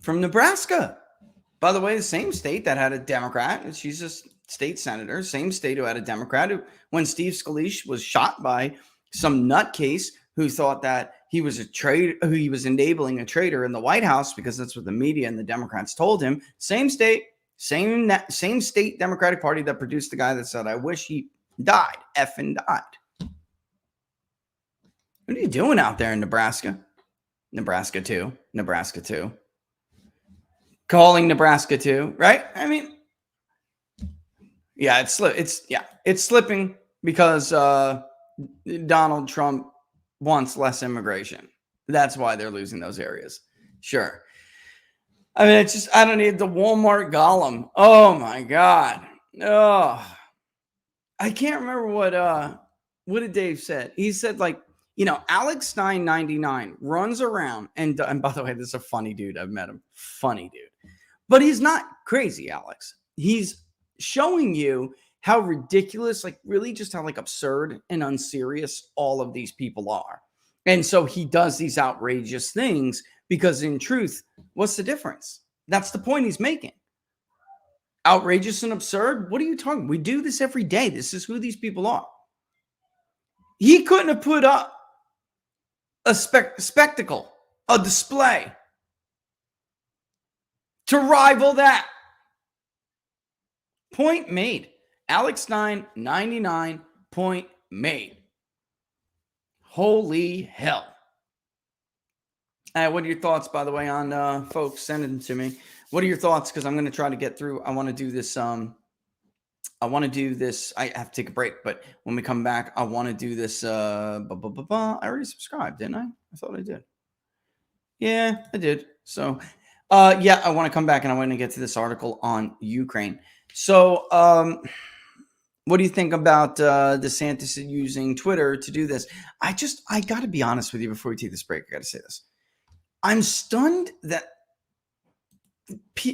From Nebraska. By the way, the same state that had a Democrat. She's a state senator. Same state who had a Democrat. When Steve Scalise was shot by some nutcase who thought that he was a traitor, he was enabling a traitor in the White House because that's what the media and the Democrats told him. Same state, same state Democratic Party that produced the guy that said, I wish he died, effing died. What are you doing out there in Nebraska? Nebraska too. Calling Nebraska too, right? I mean, yeah, it's slipping because Donald Trump wants less immigration. That's why they're losing those areas. Sure. I mean, it's just, I don't need the Walmart golem. Oh my God. Oh, I can't remember what did Dave said. He said, like, Alex Stein 99 runs around and by the way, this is a funny dude. I've met him. Funny dude. But he's not crazy, Alex. He's showing you how ridiculous, like really just how like absurd and unserious all of these people are. And so he does these outrageous things because in truth, what's the difference? That's the point he's making. Outrageous and absurd? What are you talking? We do this every day. This is who these people are. He couldn't have put up a spectacle, a display to rival that. Point made. Alex Stein, 99, point made. Holy hell. What are your thoughts, by the way, on folks? Send them to me. What are your thoughts? Because I'm going to try to get through. I want to do this. I have to take a break, but when we come back, I want to do this. I already subscribed, didn't I? I thought I did. Yeah, I did. So, yeah, I want to come back and I want to get to this article on Ukraine. So, what do you think about DeSantis using Twitter to do this? I got to be honest with you before we take this break. I got to say this. I'm stunned that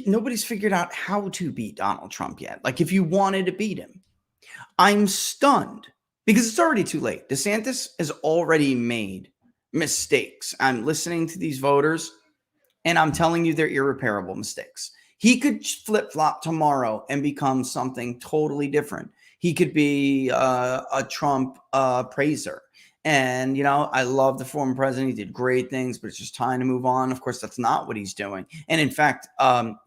nobody's figured out how to beat Donald Trump yet. Like, if you wanted to beat him, I'm stunned because it's already too late. DeSantis has already made mistakes. I'm listening to these voters and I'm telling you they're irreparable mistakes. He could flip-flop tomorrow and become something totally different. He could be a Trump praiser. And, I love the former president. He did great things, but it's just time to move on. Of course, that's not what he's doing. And in fact,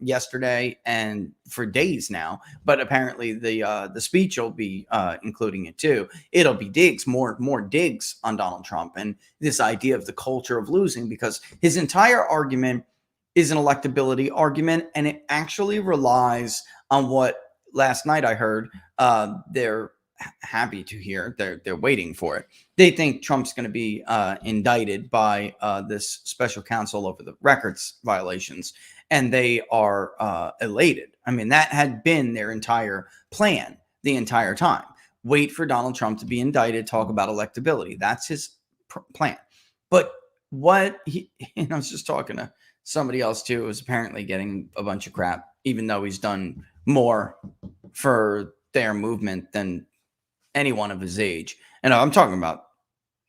yesterday and for days now, but apparently the speech will be including it too. It'll be digs, more digs on Donald Trump and this idea of the culture of losing, because his entire argument is an electability argument. And it actually relies on what last night I heard they're happy to hear. They're waiting for it. They think Trump's going to be indicted by this special counsel over the records violations, and they are elated. I mean, that had been their entire plan the entire time. Wait for Donald Trump to be indicted, talk about electability. That's his plan. But what I was just talking to somebody else too, who was apparently getting a bunch of crap, even though he's done more for their movement than anyone of his age. And I'm talking about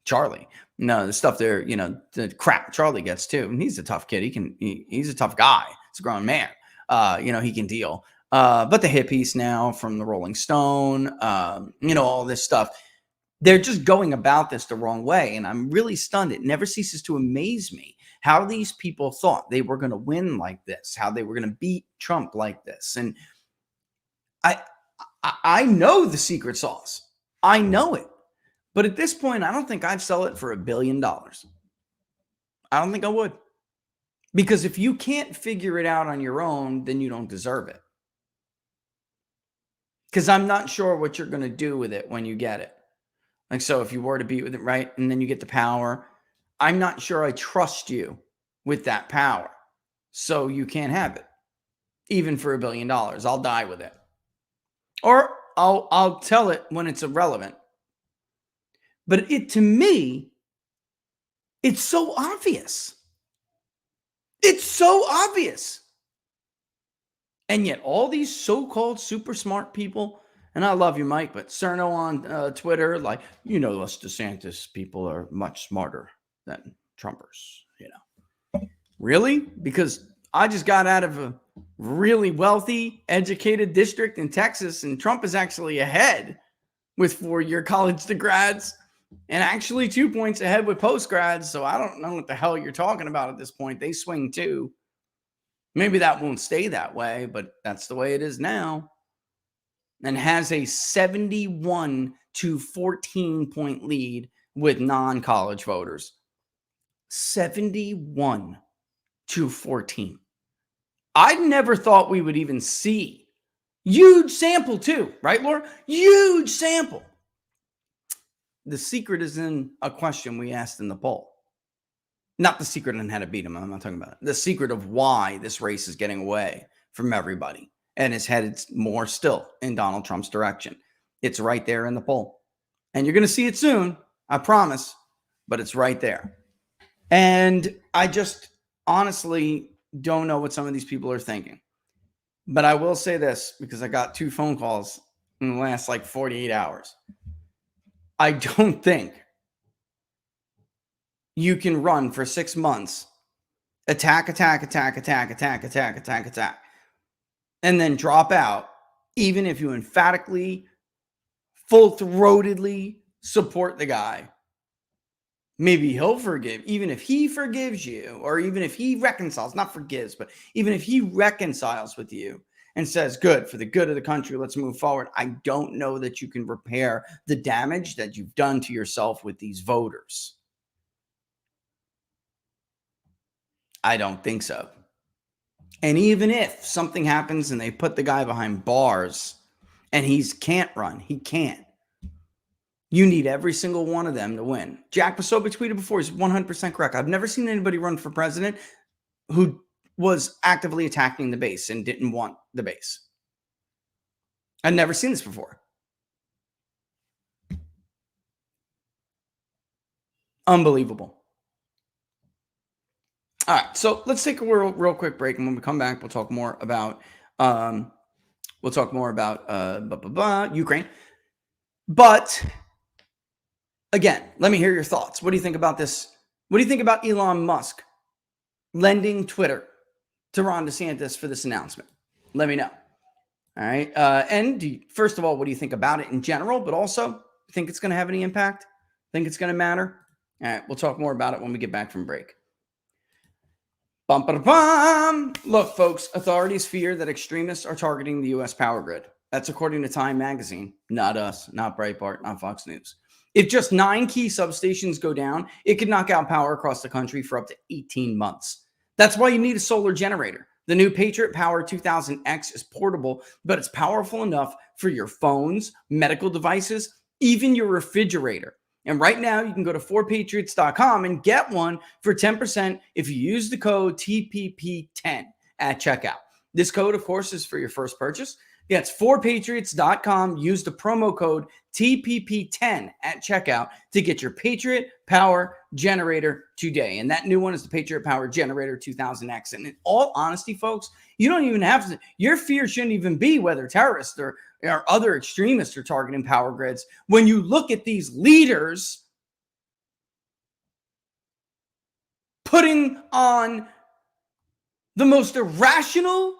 Charlie. No, the stuff there, the crap Charlie gets too. And he's a tough kid. He's a tough guy. He's a grown man. He can deal. But the hippies now from the Rolling Stone, all this stuff, they're just going about this the wrong way. And I'm really stunned. It never ceases to amaze me how these people thought they were going to win like this, how they were going to beat Trump like this. And I know the secret sauce. I know it. But at this point, I don't think I'd sell it for $1 billion. I don't think I would. Because if you can't figure it out on your own, then you don't deserve it. Because I'm not sure what you're going to do with it when you get it. Like, so if you were to be with it, right, and then you get the power, I'm not sure I trust you with that power. So you can't have it. Even for $1 billion. I'll die with it. Or I'll tell it when it's irrelevant. But to me, it's so obvious. It's so obvious. And yet all these so-called super smart people, and I love you, Mike, but Cerno on Twitter, like, us DeSantis people are much smarter than Trumpers, Really? Because I just got out of a really wealthy, educated district in Texas, and Trump is actually ahead with 4-year college to grads. and actually 2 points ahead with post-grads. So I don't know what the hell you're talking about at this point. They swing 2. Maybe that won't stay that way, but that's the way it is now. And has a 71 to 14 point lead with non-college voters. 71 to 14. I never thought we would even see. Huge sample too, right, Laura? Huge sample. The secret is in a question we asked in the poll. Not the secret on how to beat him. I'm not talking about it. The secret of why this race is getting away from everybody and is headed more still in Donald Trump's direction. It's right there in the poll. And you're going to see it soon, I promise, but it's right there. And I just honestly don't know what some of these people are thinking. But I will say this, because I got 2 phone calls in the last 48 hours. I don't think you can run for 6 months, attack, and then drop out, even if you emphatically, full-throatedly support the guy. Maybe he'll forgive, even if he forgives you, or even if he reconciles, not forgives, but even if he reconciles with you and says, good, for the good of the country, let's move forward. I don't know that you can repair the damage that you've done to yourself with these voters. I don't think so. And even if something happens and they put the guy behind bars and he can't run, he can't. You need every single one of them to win. Jack Posobiec tweeted before, he's 100% correct. I've never seen anybody run for president who was actively attacking the base and didn't want the base. I've never seen this before. Unbelievable. All right, so let's take a real quick break, and when we come back, we'll talk more about Ukraine. But again, let me hear your thoughts. What do you think about this? What do you think about Elon Musk lending Twitter to Ron DeSantis for this announcement? Let me know. All right, and first of all, what do you think about it in general? But also, think it's going to have any impact? Think it's going to matter? All right, we'll talk more about it when we get back from break. Look, folks, authorities fear that extremists are targeting the U.S. power grid. That's according to Time magazine, not us, not Breitbart, not Fox News. If just 9 key substations go down, it could knock out power across the country for up to 18 months. That's why you need a solar generator. The new Patriot Power 2000X is portable, but it's powerful enough for your phones, medical devices, even your refrigerator. And right now, you can go to 4patriots.com and get one for 10% if you use the code TPP10 at checkout. This code, of course, is for your first purchase. Yeah, it's 4patriots.com. Use the promo code TPP10 at checkout to get your Patriot Power generator today. And that new one is the Patriot Power Generator 2000X. And in all honesty, folks, you don't even have to, your fear shouldn't even be whether terrorists or other extremists are targeting power grids. When you look at these leaders putting on the most irrational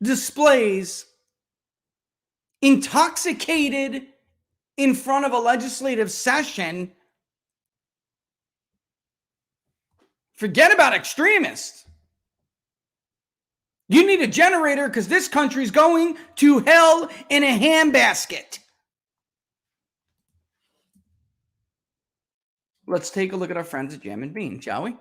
displays, intoxicated in front of a legislative session, forget about extremists. You need a generator because this country's going to hell in a handbasket. Let's take a look at our friends at Jam and Bean, shall we?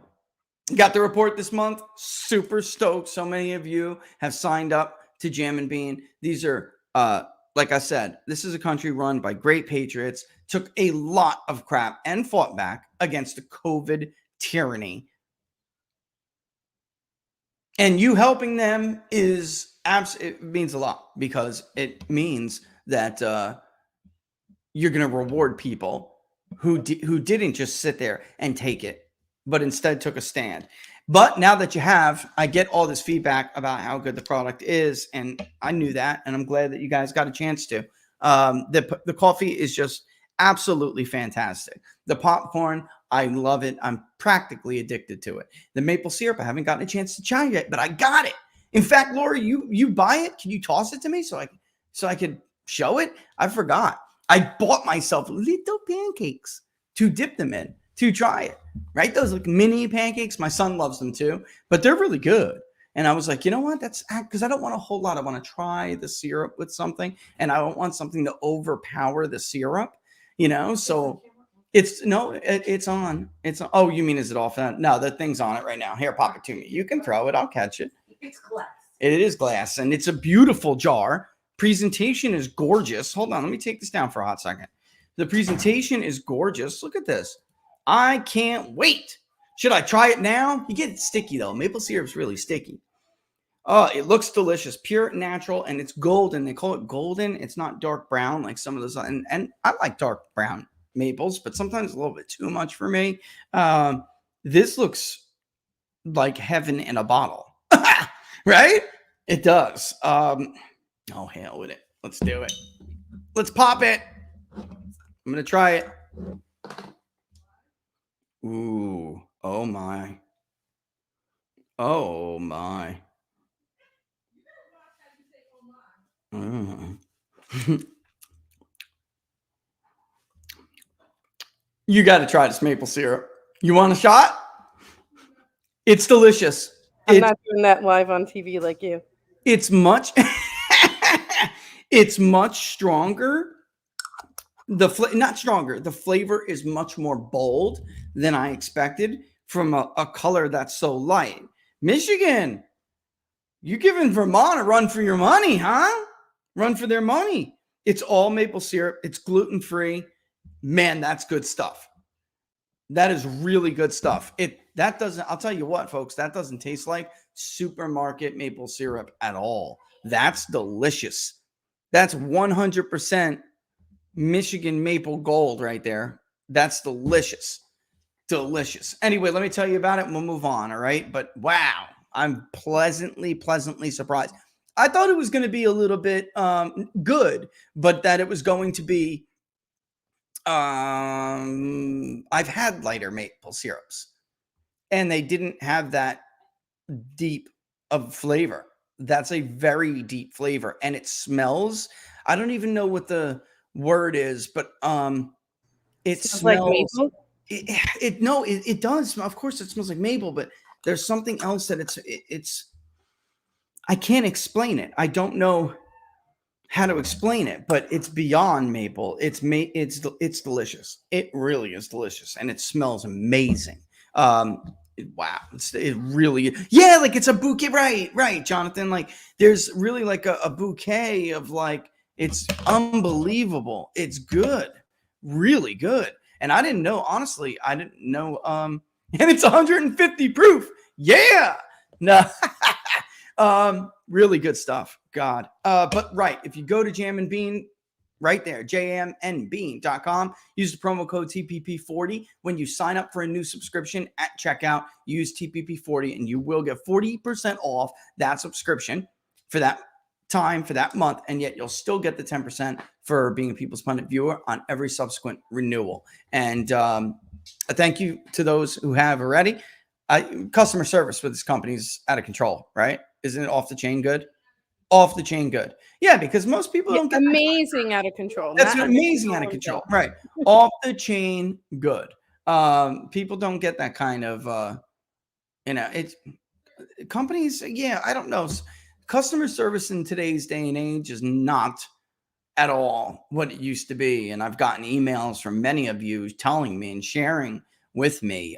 Got the report this month. Super stoked. So many of you have signed up to Jam and Bean. These are, like I said, this is a country run by great patriots, took a lot of crap and fought back against the COVID tyranny. And you helping them it means a lot, because it means that you're going to reward people who didn't just sit there and take it, but instead took a stand. But now that you have, I get all this feedback about how good the product is, and I knew that, and I'm glad that you guys got a chance to. The coffee is just absolutely fantastic. The popcorn, I love it. I'm practically addicted to it. The maple syrup, I haven't gotten a chance to try yet, but I got it. In fact, Laura, you buy it? Can you toss it to me so I could show it? I forgot. I bought myself little pancakes to dip them in, to try it, right? Those like mini pancakes, my son loves them too, but they're really good. And I was like, you know what? That's because I don't want a whole lot. I want to try the syrup with something, and I don't want something to overpower the syrup, So it's on. It's on. Oh, you mean is it off? No, the thing's on it right now. Here, pop it to me. You can throw it. I'll catch it. It's glass. It is glass, and it's a beautiful jar. Presentation is gorgeous. Hold on, let me take this down for a hot second. The presentation is gorgeous. Look at this. I can't wait. Should I try it now? You get sticky though. Maple syrup's really sticky. Oh, it looks delicious, pure, natural, and it's golden. They call it golden. It's not dark brown like some of those. And I like dark brown maples, but sometimes a little bit too much for me. This looks like heaven in a bottle, right? It does. Oh, hell with it. Let's do it. Let's pop it. I'm going to try it. Ooh. Oh, my. Oh, my. You got to try this maple syrup. You want a shot? It's delicious. I'm not doing that live on TV like you. It's much it's much stronger. Not stronger. The flavor is much more bold than I expected from a color that's so light. Michigan, you giving Vermont a run for your money, huh? Run for their money. It's all maple syrup. It's gluten-free. Man, that's good stuff. That is really good stuff. I'll tell you what, folks, that doesn't taste like supermarket maple syrup at all. That's delicious. That's 100% Michigan maple gold right there. That's delicious. Delicious. Anyway, let me tell you about it and we'll move on, all right? But wow, I'm pleasantly surprised. I thought it was going to be a little bit good, but that it was going to be I've had lighter maple syrups and they didn't have that deep of flavor. That's a very deep flavor and it smells. I don't even know what the word is, but it smells like maple. It does. Of course, it smells like maple, but there's something else that it's. I can't explain it. I don't know how to explain it, but it's beyond maple. It's delicious. It really is delicious, and it smells amazing. Wow, it really, yeah, like it's a bouquet, right, Jonathan. Like there's really like a bouquet of like, it's unbelievable. It's good, really good. And I didn't know, honestly, and it's 150 proof. Yeah, no, really good stuff. God. But right, if you go to Jam and Bean, right there, jamnbean.com, use the promo code TPP40 when you sign up for a new subscription at checkout. Use TPP40 and you will get 40% off that subscription for that time, for that month, and yet you'll still get the 10% for being a People's Pundit viewer on every subsequent renewal. And thank you to those who have already. Customer service with this company is out of control, right? Isn't it off the chain good? Off the chain good. Yeah, because most people don't get amazing out of control. That's amazing out of control. Right. Off the chain good. People don't get that kind of it's companies, yeah, I don't know. Customer service in today's day and age is not at all what it used to be. And I've gotten emails from many of you telling me and sharing with me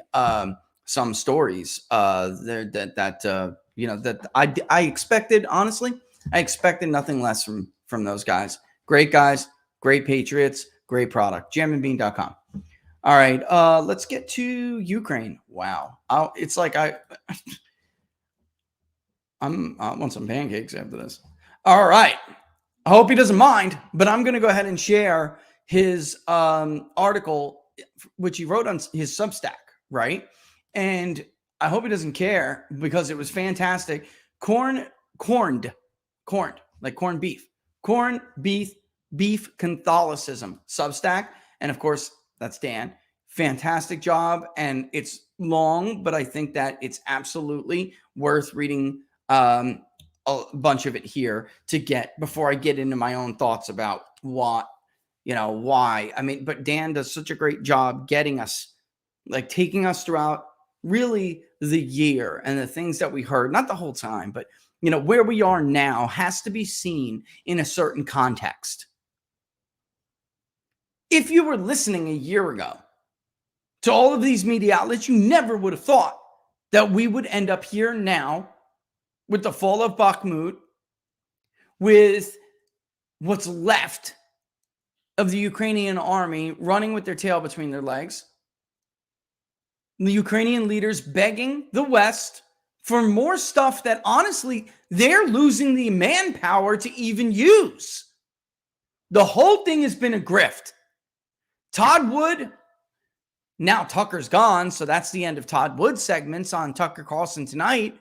some stories that I expected, honestly. I expected nothing less from those guys. Great guys, great patriots, great product. jamandbean.com. All right, let's get to Ukraine. Wow. It's like I want some pancakes after this. All right. I hope he doesn't mind, but I'm going to go ahead and share his article, which he wrote on his Substack, right? And I hope he doesn't care because it was fantastic. Corned, like corned beef, beef Catholicism Substack. And of course, that's Dan. Fantastic job. And it's long, but I think that it's absolutely worth reading a bunch of it here to get before I get into my own thoughts about what why. I mean, but Dan does such a great job getting us, like taking us throughout really the year and the things that we heard, not the whole time, but where we are now has to be seen in a certain context. If you were listening a year ago to all of these media outlets, you never would have thought that we would end up here now with the fall of Bakhmut, with what's left of the Ukrainian army running with their tail between their legs, the Ukrainian leaders begging the West for more stuff that honestly they're losing the manpower to even use. The whole thing has been a grift. Todd Wood, now Tucker's gone, so that's the end of Todd Wood's segments on Tucker Carlson Tonight.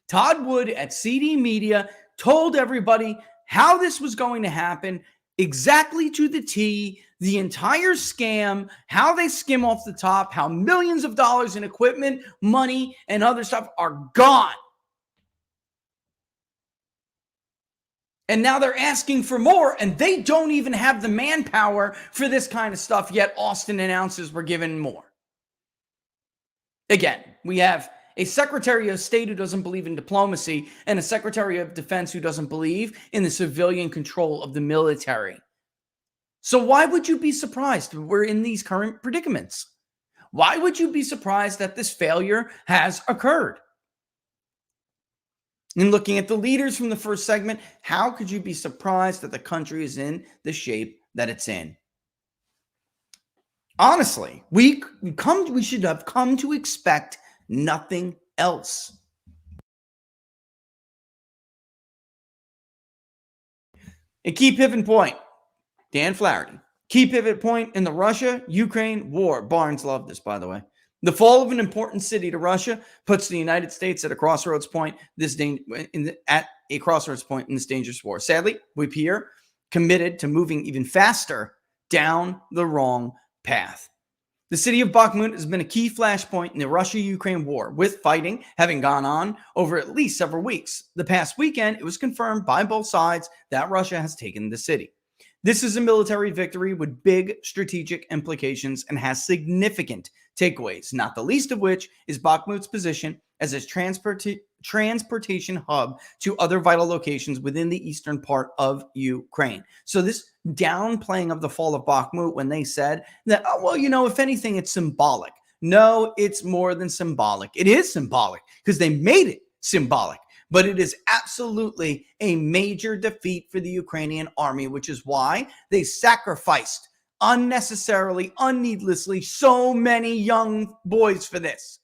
Todd Wood at CD Media told everybody how this was going to happen, exactly to the T, the entire scam, how they skim off the top, how millions of dollars in equipment, money, and other stuff are gone. And now they're asking for more, and they don't even have the manpower for this kind of stuff, yet Austin announces we're giving more. Again, we have a Secretary of State who doesn't believe in diplomacy and a Secretary of Defense who doesn't believe in the civilian control of the military. So why would you be surprised we're in these current predicaments? Why would you be surprised that this failure has occurred? And looking at the leaders from the first segment, how could you be surprised that the country is in the shape that it's in? Honestly, we should have come to expect nothing else. A key pivot point, Dan Flaherty. Key pivot point in the Russia-Ukraine war. Barnes loved this, by the way. The fall of an important city to Russia puts the United States at a crossroads point. At a crossroads point in this dangerous war. Sadly, we appear committed to moving even faster down the wrong path. The city of Bakhmut has been a key flashpoint in the Russia-Ukraine war, with fighting having gone on over at least several weeks. The past weekend, it was confirmed by both sides that Russia has taken the city. This is a military victory with big strategic implications and has significant takeaways, not the least of which is Bakhmut's position as a transportation hub to other vital locations within the eastern part of Ukraine. So this downplaying of the fall of Bakhmut when they said that, if anything, it's symbolic. No, it's more than symbolic. It is symbolic because they made it symbolic. But it is absolutely a major defeat for the Ukrainian army, which is why they sacrificed unnecessarily, unneedlessly, so many young boys for this.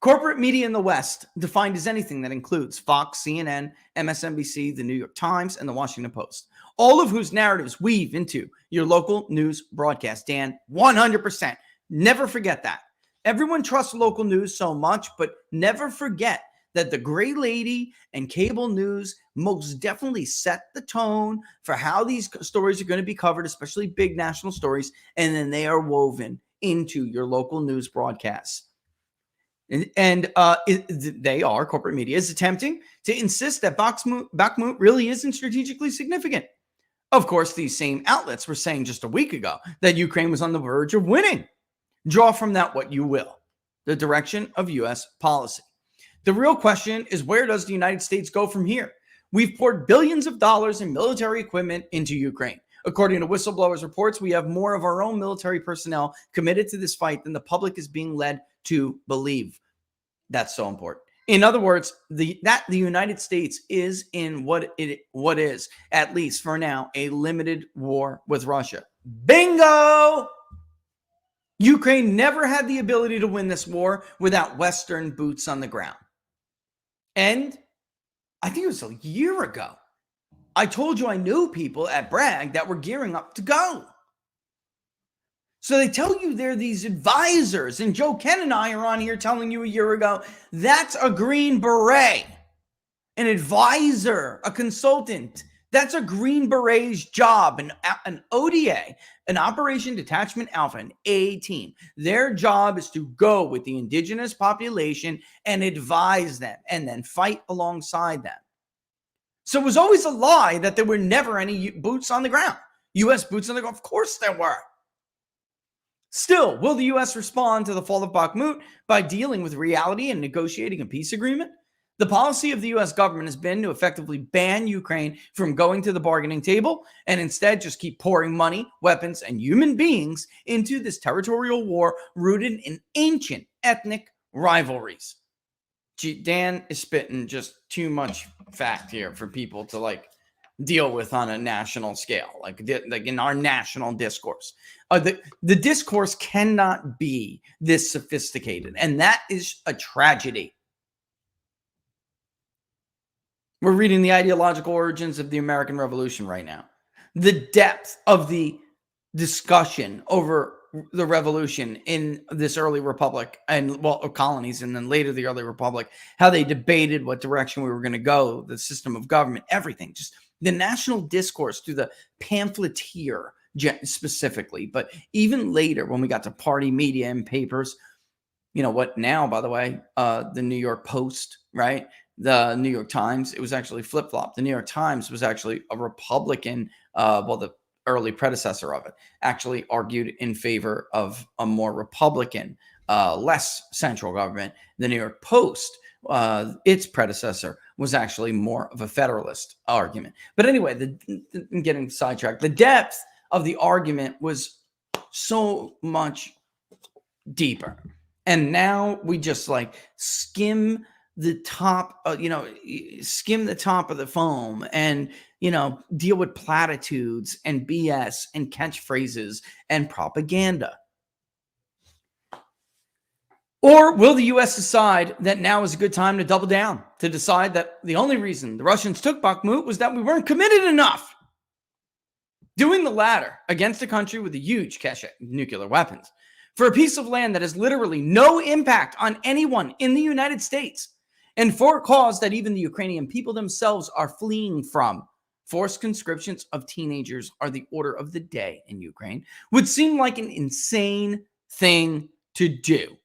Corporate media in the West, defined as anything that includes Fox, CNN, MSNBC, the New York Times, and the Washington Post, all of whose narratives weave into your local news broadcast. Dan, 100%. Never forget that. Everyone trusts local news so much, but never forget that the gray lady and cable news most definitely set the tone for how these stories are going to be covered, especially big national stories, and then they are woven into your local news broadcasts. Corporate media is attempting to insist that Bakhmut really isn't strategically significant. Of course, these same outlets were saying just a week ago that Ukraine was on the verge of winning. Draw from that what you will. The direction of U.S. policy. The real question is, where does the United States go from here? We've poured billions of dollars in military equipment into Ukraine. According to whistleblowers' reports, we have more of our own military personnel committed to this fight than the public is being led to believe. That's so important. In other words, the United States is in what is, at least for now, a limited war with Russia. Bingo! Ukraine never had the ability to win this war without Western boots on the ground. And I think it was a year ago, I told you I knew people at Bragg that were gearing up to go. So they tell you they're these advisors, and Joe Ken and I are on here telling you a year ago, that's a Green Beret, an advisor, a consultant. That's a Green Beret's job, an ODA, an Operation Detachment Alpha, an A team. Their job is to go with the indigenous population and advise them and then fight alongside them. So it was always a lie that there were never any boots on the ground. U.S. boots on the ground? Of course there were. Still, will the U.S. respond to the fall of Bakhmut by dealing with reality and negotiating a peace agreement? The policy of the U.S. government has been to effectively ban Ukraine from going to the bargaining table and instead just keep pouring money, weapons, and human beings into this territorial war rooted in ancient ethnic rivalries. Dan is spitting just too much fact here for people to deal with on a national scale, like in our national discourse. The discourse cannot be this sophisticated, and that is a tragedy. We're reading the ideological origins of the American Revolution right now. The depth of the discussion over the revolution in this early republic and colonies, and then later the early republic, how they debated what direction we were going to go, the system of government, everything, just the national discourse through the pamphleteer specifically, but even later when we got to party media and papers, you know what now, by the way, the New York Post, right? The New York Times, it was actually flip-flopped. The New York Times was actually a Republican, the early predecessor of it, actually argued in favor of a more Republican, less central government. The New York Post, its predecessor, was actually more of a federalist argument. But anyway, I'm getting sidetracked. The depth of the argument was so much deeper. And now we just skim the top, skim the top of the foam and, deal with platitudes and BS and catchphrases and propaganda. Or will the U.S. decide that now is a good time to double down, to decide that the only reason the Russians took Bakhmut was that we weren't committed enough? Doing the latter against a country with a huge cache of nuclear weapons for a piece of land that has literally no impact on anyone in the United States, and for a cause that even the Ukrainian people themselves are fleeing from. Forced conscriptions of teenagers are the order of the day in Ukraine, would seem like an insane thing to do.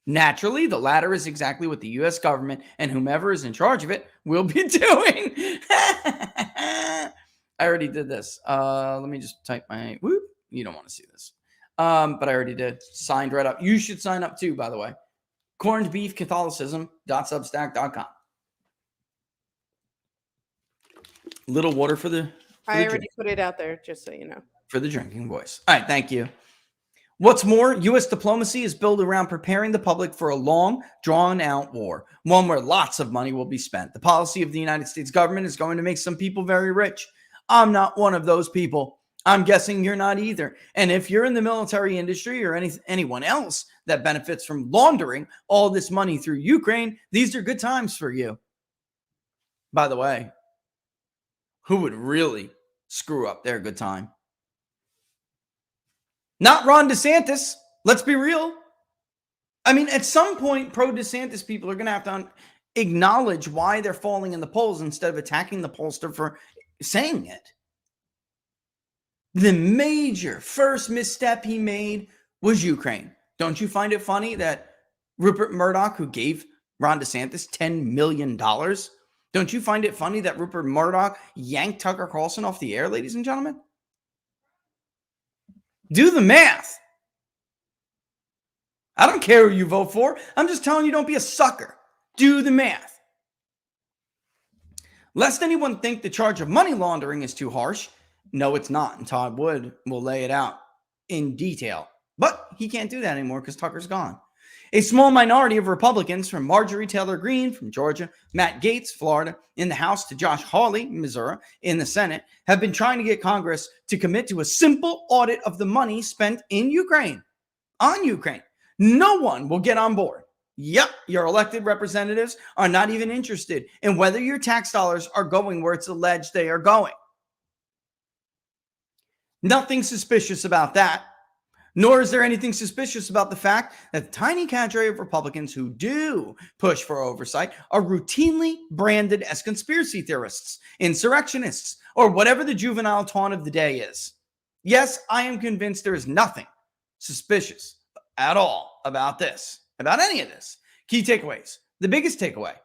Naturally, the latter is exactly what the U.S. government and whomever is in charge of it will be doing. I already did this. Let me just type my, whoop, you don't want to see this. But I already did. Signed right up. You should sign up too, by the way. cornedbeefcatholicism.substack.com. Little water for the I already put it out there, just so you know. For the drinking voice. All right, thank you. What's more, U.S. diplomacy is built around preparing the public for a long, drawn-out war, one where lots of money will be spent. The policy of the United States government is going to make some people very rich. I'm not one of those people. I'm guessing you're not either. And if you're in the military industry or anyone else that benefits from laundering all this money through Ukraine, these are good times for you. By the way, who would really screw up their good time? Not Ron DeSantis. Let's be real. I mean, at some point, pro-DeSantis people are going to have to acknowledge why they're falling in the polls instead of attacking the pollster for saying it. The major first misstep he made was Ukraine. Don't you find it funny that Rupert Murdoch, who gave Ron DeSantis $10 million, don't you find it funny that Rupert Murdoch yanked Tucker Carlson off the air, ladies and gentlemen? Do the math. I don't care who you vote for. I'm just telling you, don't be a sucker. Do the math. Lest anyone think the charge of money laundering is too harsh. No, it's not. And Todd Wood will lay it out in detail. But he can't do that anymore because Tucker's gone. A small minority of Republicans, from Marjorie Taylor Greene from Georgia, Matt Gaetz, Florida, in the House, to Josh Hawley, Missouri, in the Senate, have been trying to get Congress to commit to a simple audit of the money spent in Ukraine, on Ukraine. No one will get on board. Yep, your elected representatives are not even interested in whether your tax dollars are going where it's alleged they are going. Nothing suspicious about that. Nor is there anything suspicious about the fact that the tiny cadre of Republicans who do push for oversight are routinely branded as conspiracy theorists, insurrectionists, or whatever the juvenile taunt of the day is. Yes, I am convinced there is nothing suspicious at all about this, about any of this. Key takeaways. The biggest takeaway.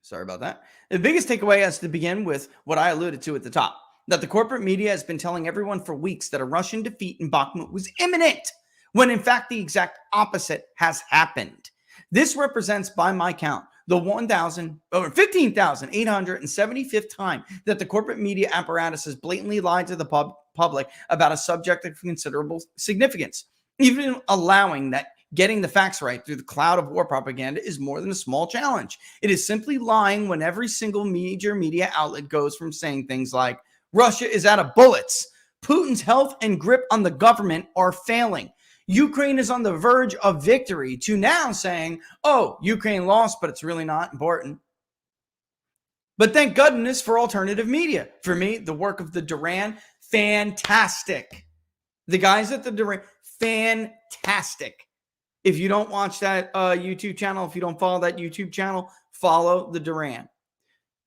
Sorry about that. The biggest takeaway has to begin with what I alluded to at the top. that the corporate media has been telling everyone for weeks that a Russian defeat in Bakhmut was imminent, when in fact the exact opposite has happened. This represents, by my count, the 15,875th time that the corporate media apparatus has blatantly lied to the public about a subject of considerable significance, even allowing that getting the facts right through the cloud of war propaganda is more than a small challenge. It is simply lying when every single major media outlet goes from saying things like, Russia is out of bullets, Putin's health and grip on the government are failing, Ukraine is on the verge of victory, to now saying, oh, Ukraine lost, but it's really not important. But thank goodness for alternative media. For me, the work of the Duran, fantastic. The guys at the Duran, fantastic. If you don't watch that YouTube channel, if you don't follow that YouTube channel, follow the Duran.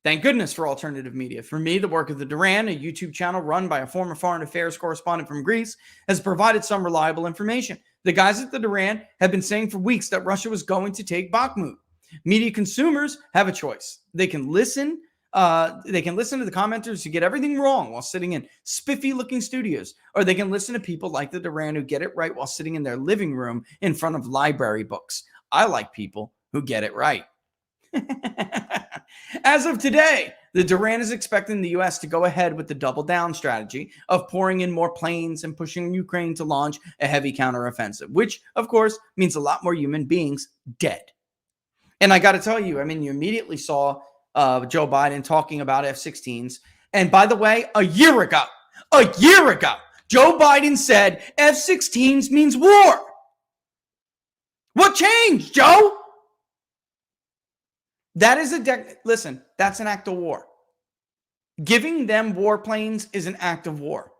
Thank goodness for alternative media. For me, the work of the Duran, a YouTube channel run by a former foreign affairs correspondent from Greece, has provided some reliable information. The guys at the Duran have been saying for weeks that Russia was going to take Bakhmut. Media consumers have a choice. They can listen to the commenters who get everything wrong while sitting in spiffy-looking studios, or they can listen to people like the Duran who get it right while sitting in their living room in front of library books. I like people who get it right. As of today, the Duran is expecting the U.S. to go ahead with the double-down strategy of pouring in more planes and pushing Ukraine to launch a heavy counteroffensive, which, of course, means a lot more human beings dead. And I got to tell you, I mean, you immediately saw Joe Biden talking about F-16s. And by the way, a year ago, Joe Biden said F-16s means war. What changed, Joe? That is listen, that's an act of war. Giving them warplanes is an act of war.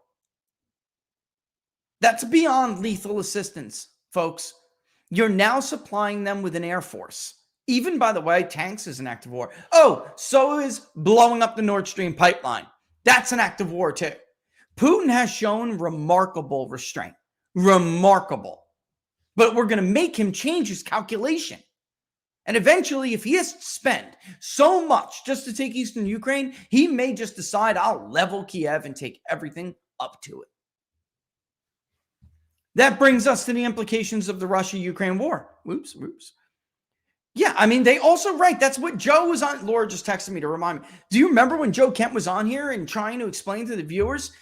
That's beyond lethal assistance, folks. You're now supplying them with an air force. Even, by the way, tanks is an act of war. Oh, so is blowing up the Nord Stream pipeline. That's an act of war, too. Putin has shown remarkable restraint. Remarkable. But we're going to make him change his calculation. And eventually, if he has to spend so much just to take eastern Ukraine, he may just decide, I'll level Kiev and take everything up to it. That brings us to the implications of the Russia-Ukraine war. Whoops. Yeah, I mean, they also, right, that's what Joe was on. Laura just texted me to remind me. Do you remember when Joe Kemp was on here and trying to explain to the viewers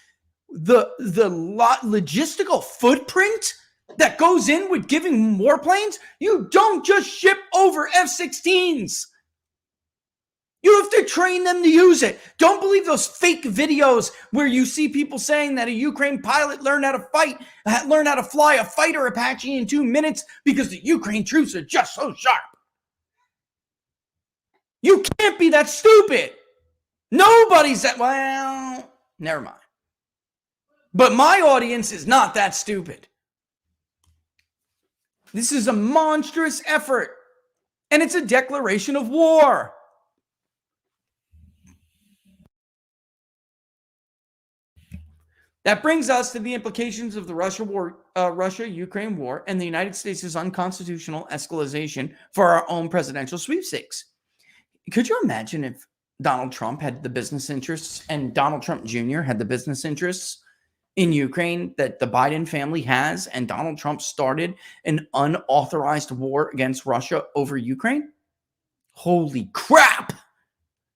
the logistical footprint that goes in with giving warplanes? You don't just ship over F-16s. You have to train them to use it. Don't believe those fake videos where you see people saying that a Ukraine pilot learned how to fly a fighter Apache in 2 minutes because the Ukraine troops are just so sharp. You can't be that stupid. Nobody's that, well, never mind. But my audience is not that stupid. This is a monstrous effort, and it's a declaration of war. That brings us to the implications of the Russia-Ukraine war and the United States' unconstitutional escalation for our own presidential sweepstakes. Could you imagine if Donald Trump had the business interests and Donald Trump Jr. had the business interests in Ukraine that the Biden family has, and Donald Trump started an unauthorized war against Russia over Ukraine? Holy crap!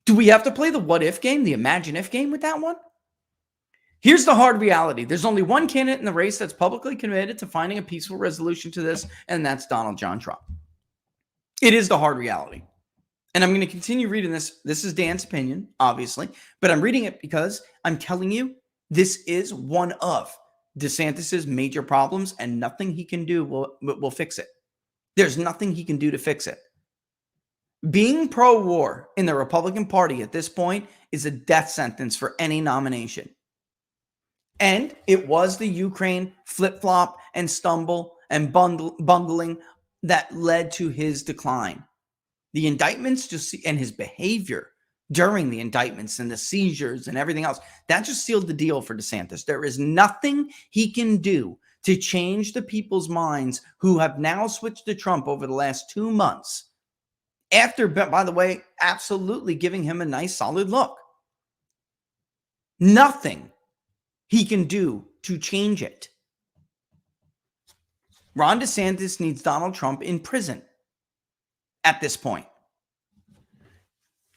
Do we have to play the what if game, the imagine if game with that one? Here's the hard reality. There's only one candidate in the race that's publicly committed to finding a peaceful resolution to this, and that's Donald John Trump. It is the hard reality. And I'm going to continue reading this. This is Dan's opinion, obviously, but I'm reading it because I'm telling you this is one of DeSantis's major problems, and nothing he can do will fix it. There's nothing he can do to fix it. Being pro-war in the Republican Party at this point is a death sentence for any nomination. And it was the Ukraine flip-flop and stumble and bungling that led to his decline. The indictments and his behavior during the indictments and the seizures and everything else, that just sealed the deal for DeSantis. There is nothing he can do to change the people's minds who have now switched to Trump over the last 2 months. After, by the way, absolutely giving him a nice solid look. Nothing he can do to change it. Ron DeSantis needs Donald Trump in prison at this point.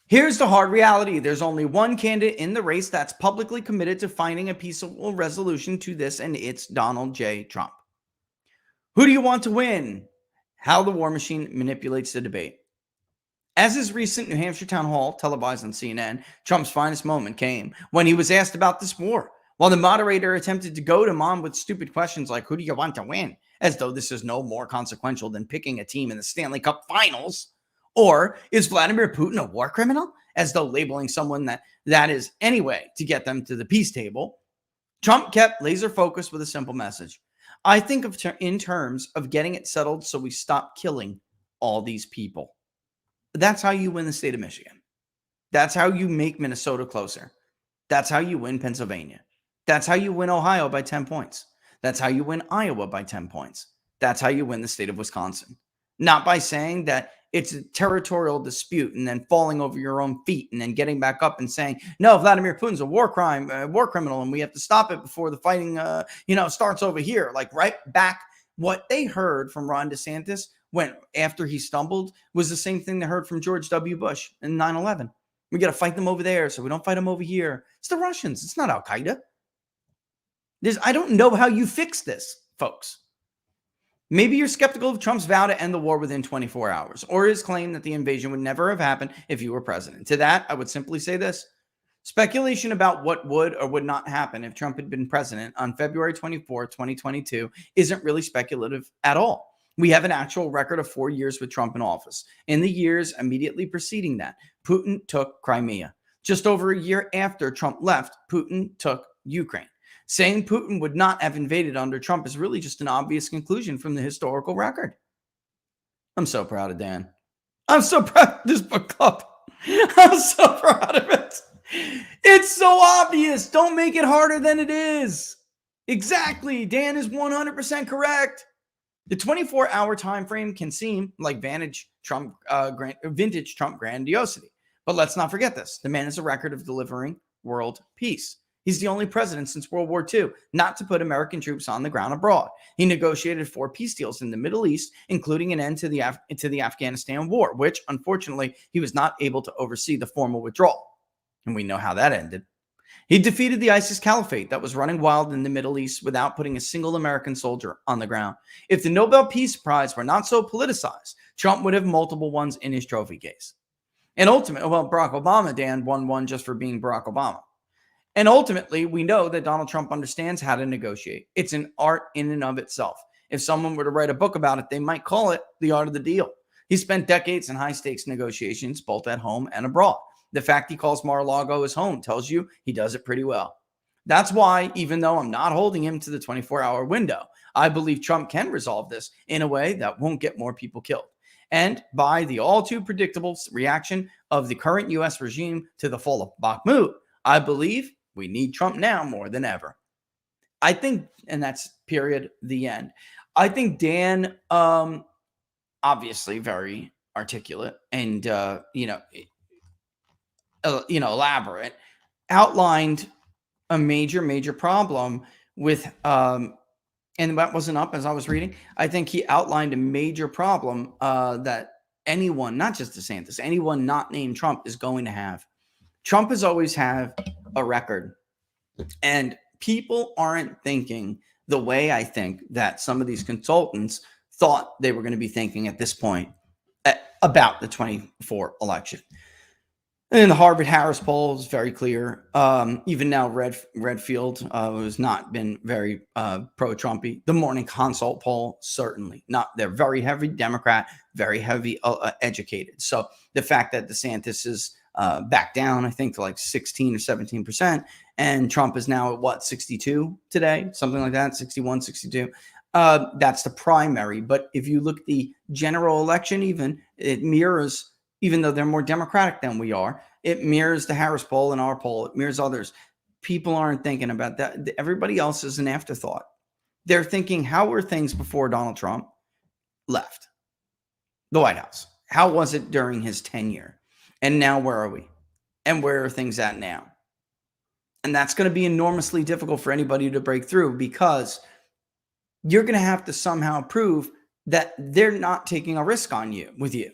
Here's the hard reality. There's only one candidate in the race that's publicly committed to finding a peaceful resolution to this, and it's Donald J. Trump. Who do you want to win? How the war machine manipulates the debate. As his recent New Hampshire town hall, televised on CNN, Trump's finest moment came when he was asked about this war, while the moderator attempted to goad him on with stupid questions like, who do you want to win? As though this is no more consequential than picking a team in the Stanley Cup Finals. Or is Vladimir Putin a war criminal? As though labeling someone that is anyway to get them to the peace table. Trump kept laser focused with a simple message. I think of in terms of getting it settled so we stop killing all these people. That's how you win the state of Michigan. That's how you make Minnesota closer. That's how you win Pennsylvania. That's how you win Ohio by 10 points. That's how you win Iowa by 10 points. That's how you win the state of Wisconsin. Not by saying that it's a territorial dispute and then falling over your own feet and then getting back up and saying, no, Vladimir Putin's a war criminal, and we have to stop it before the fighting, starts over here. Like right back, what they heard from Ron DeSantis after he stumbled was the same thing they heard from George W. Bush in 9/11. We got to fight them over there, so we don't fight them over here. It's the Russians. It's not Al Qaeda. I don't know how you fix this, folks. Maybe you're skeptical of Trump's vow to end the war within 24 hours, or his claim that the invasion would never have happened if you were president. To that, I would simply say this. Speculation about what would or would not happen if Trump had been president on February 24, 2022 isn't really speculative at all. We have an actual record of 4 years with Trump in office. In the years immediately preceding that, Putin took Crimea. Just over a year after Trump left, Putin took Ukraine. Saying Putin would not have invaded under Trump is really just an obvious conclusion from the historical record. I'm so proud of Dan. I'm so proud of this book club. I'm so proud of it. It's so obvious. Don't make it harder than it is. Exactly. Dan is 100% correct. The 24-hour time frame can seem like vintage Trump grandiosity. But let's not forget this. The man has a record of delivering world peace. He's the only president since World War II not to put American troops on the ground abroad. He negotiated 4 peace deals in the Middle East, including an end to the Afghanistan war, which, unfortunately, he was not able to oversee the formal withdrawal. And we know how that ended. He defeated the ISIS caliphate that was running wild in the Middle East without putting a single American soldier on the ground. If the Nobel Peace Prize were not so politicized, Trump would have multiple ones in his trophy case. And ultimately, Barack Obama, Dan, won one just for being Barack Obama. And ultimately, we know that Donald Trump understands how to negotiate. It's an art in and of itself. If someone were to write a book about it, they might call it The Art of the Deal. He spent decades in high-stakes negotiations, both at home and abroad. The fact he calls Mar-a-Lago his home tells you he does it pretty well. That's why, even though I'm not holding him to the 24-hour window, I believe Trump can resolve this in a way that won't get more people killed. And by the all-too-predictable reaction of the current U.S. regime to the fall of Bakhmut, I believe we need Trump now more than ever. I think, and that's period, the end. I think Dan, obviously very articulate and, elaborate, outlined a major problem with, and that wasn't up as I was reading. I think he outlined a major problem that anyone, not just DeSantis, anyone not named Trump is going to have. Trump has always had a record, and people aren't thinking the way I think that some of these consultants thought they were going to be thinking at this point about the 24 election. And the Harvard-Harris poll is very clear. Even now, Redfield has not been very pro-Trumpy. The Morning Consult poll, certainly not. They're very heavy Democrat, very heavy educated. So the fact that DeSantis is back down, I think, to like 16 or 17%. And Trump is now at 62 today, something like that, 61, 62. That's the primary. But if you look at the general election, it mirrors, even though they're more Democratic than we are, it mirrors the Harris poll and our poll. It mirrors others. People aren't thinking about that. Everybody else is an afterthought. They're thinking, how were things before Donald Trump left the White House? How was it during his tenure? And now where are we? And where are things at now? And that's going to be enormously difficult for anybody to break through, because you're going to have to somehow prove that they're not taking a risk on you with you.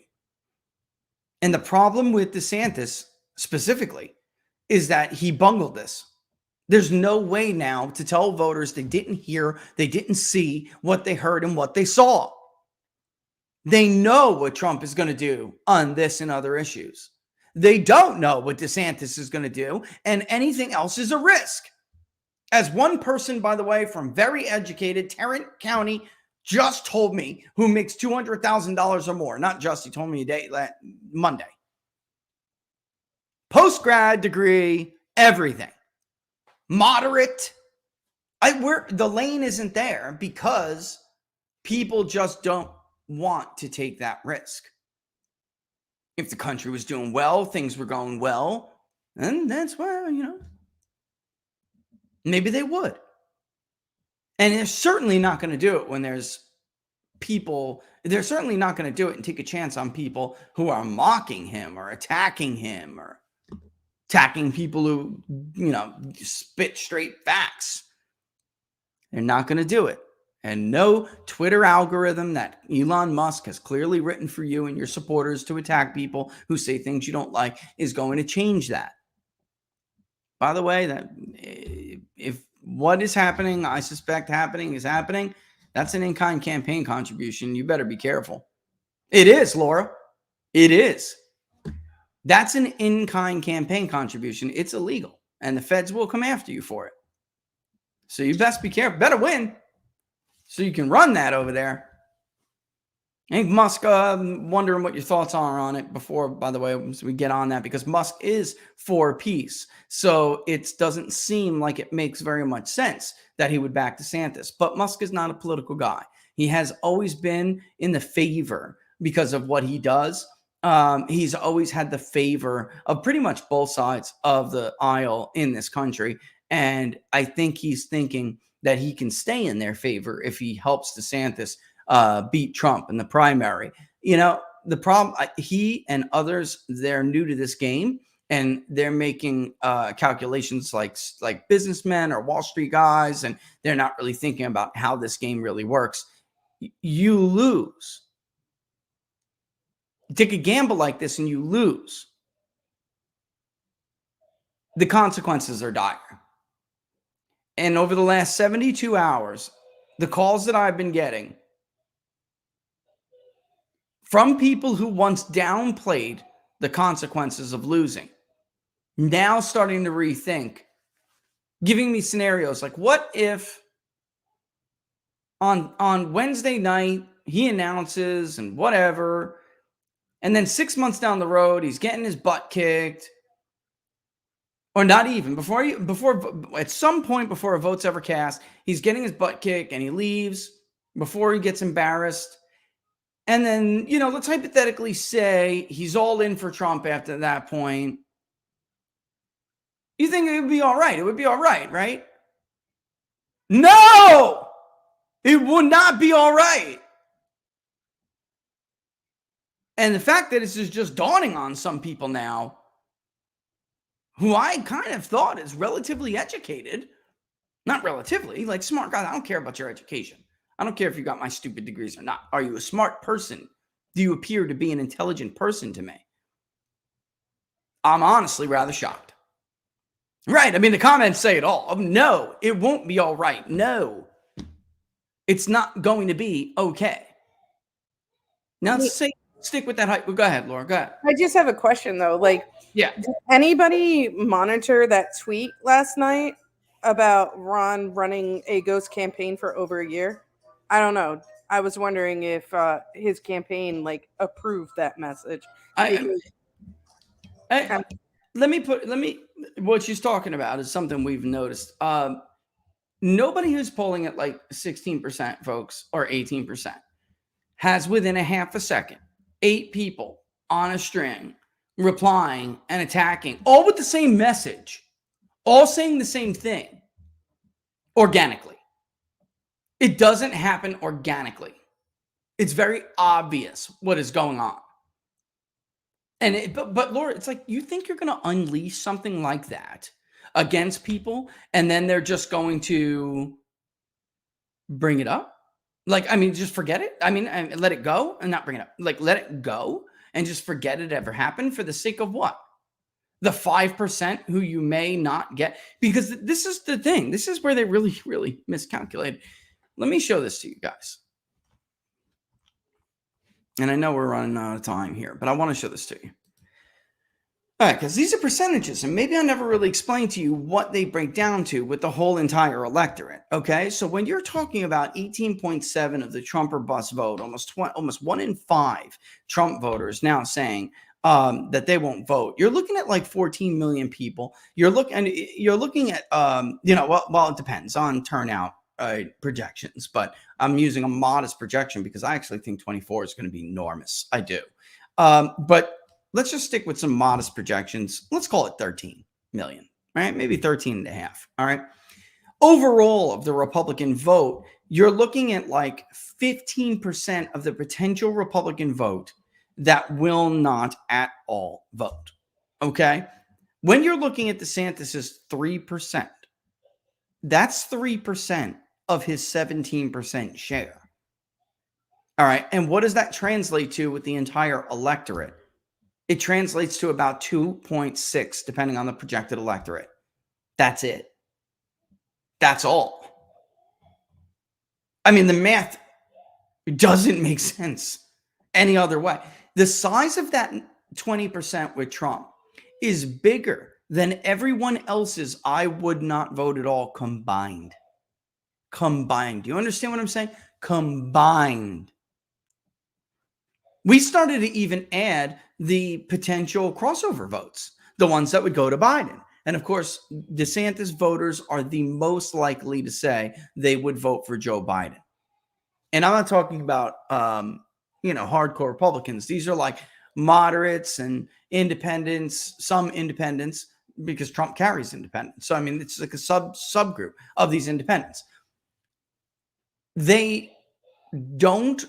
And the problem with DeSantis specifically is that he bungled this. There's no way now to tell voters they didn't hear, they didn't see what they heard and what they saw. They know what Trump is going to do on this and other issues. They don't know what DeSantis is going to do, and anything else is a risk. As one person, by the way, from very educated Tarrant County just told me, who makes $200,000 or more, not just, he told me Monday. Post-grad degree, everything. Moderate. The lane isn't there because people just don't want to take that risk. If the country was doing well, things were going well, then that's why, maybe they would. And they're certainly not going to do it when there's people. They're certainly not going to do it and take a chance on people who are mocking him or attacking people who, spit straight facts. They're not going to do it. And no Twitter algorithm that Elon Musk has clearly written for you and your supporters to attack people who say things you don't like is going to change that. By the way, that if what is happening, I suspect is happening, that's an in-kind campaign contribution. You better be careful. It is, Laura. It is. That's an in-kind campaign contribution. It's illegal, and the feds will come after you for it. So you best be careful. Better win so you can run that over there. I think Musk, wondering what your thoughts are on it before, by the way, so we get on that, because Musk is for peace. So it doesn't seem like it makes very much sense that he would back DeSantis. But Musk is not a political guy. He has always been in the favor because of what he does. He's always had the favor of pretty much both sides of the aisle in this country. And I think he's thinking that he can stay in their favor if he helps DeSantis beat Trump in the primary. The problem, he and others, they're new to this game, and they're making calculations like businessmen or Wall Street guys, and they're not really thinking about how this game really works. You lose. You take a gamble like this and you lose. The consequences are dire. And over the last 72 hours, the calls that I've been getting from people who once downplayed the consequences of losing, now starting to rethink, giving me scenarios like, what if on Wednesday night he announces and whatever, and then 6 months down the road he's getting his butt kicked, or not even before at some point before a vote's ever cast, he's getting his butt kicked and he leaves before he gets embarrassed. And then, let's hypothetically say he's all in for Trump after that point. You think it would be all right? It would be all right, right? No! It would not be all right. And the fact that this is just dawning on some people now, who I kind of thought is relatively educated, not relatively, like smart guys. I don't care about your education. I don't care if you got my stupid degrees or not. Are you a smart person? Do you appear to be an intelligent person to me? I'm honestly rather shocked. Right. I mean, the comments say it all. No, it won't be all right. No, it's not going to be okay. Now, stick with that hype. Go ahead, Laura. Go ahead. I just have a question, though. Yeah. Did anybody monitor that tweet last night about Ron running a ghost campaign for over a year? I don't know. I was wondering if his campaign approved that message. What she's talking about is something we've noticed. Nobody who's polling at 16%, folks, or 18%, has within a half a second 8 people on a string replying and attacking, all with the same message, all saying the same thing organically. It doesn't happen organically. It's very obvious what is going on. And but Laura, it's like, you think you're going to unleash something like that against people, and then they're just going to bring it up. Like, I mean, just forget it. I mean, and let it go and not bring it up. Like, let it go and just forget it ever happened for the sake of what? The 5% who you may not get. Because this is the thing. This is where they really, really miscalculated. Let me show this to you guys. And I know we're running out of time here, but I want to show this to you. All right, because these are percentages, and maybe I never really explained to you what they break down to with the whole entire electorate. Okay, so when you're talking about 18.7 of the Trump or bust vote, almost 1 in 5 Trump voters now saying that they won't vote, you're looking at like 14 million people. You're looking at well, it depends on turnout projections, but I'm using a modest projection because I actually think 24 is going to be enormous. I do, but let's just stick with some modest projections. Let's call it 13 million, right? Maybe 13 and a half. All right. Overall of the Republican vote, you're looking at like 15% of the potential Republican vote that will not at all vote. Okay. When you're looking at DeSantis's 3%, that's 3% of his 17% share. All right. And what does that translate to with the entire electorate? It translates to about 2.6, depending on the projected electorate. That's it. That's all. I mean, the math doesn't make sense any other way. The size of that 20% with Trump is bigger than everyone else's I would not vote at all combined. Combined. Do you understand what I'm saying? Combined. We started to even add the potential crossover votes, the ones that would go to Biden. And of course, DeSantis voters are the most likely to say they would vote for Joe Biden. And I'm not talking about, hardcore Republicans. These are like moderates and independents, some independents, because Trump carries independents. So, I mean, it's like a subgroup of these independents. They don't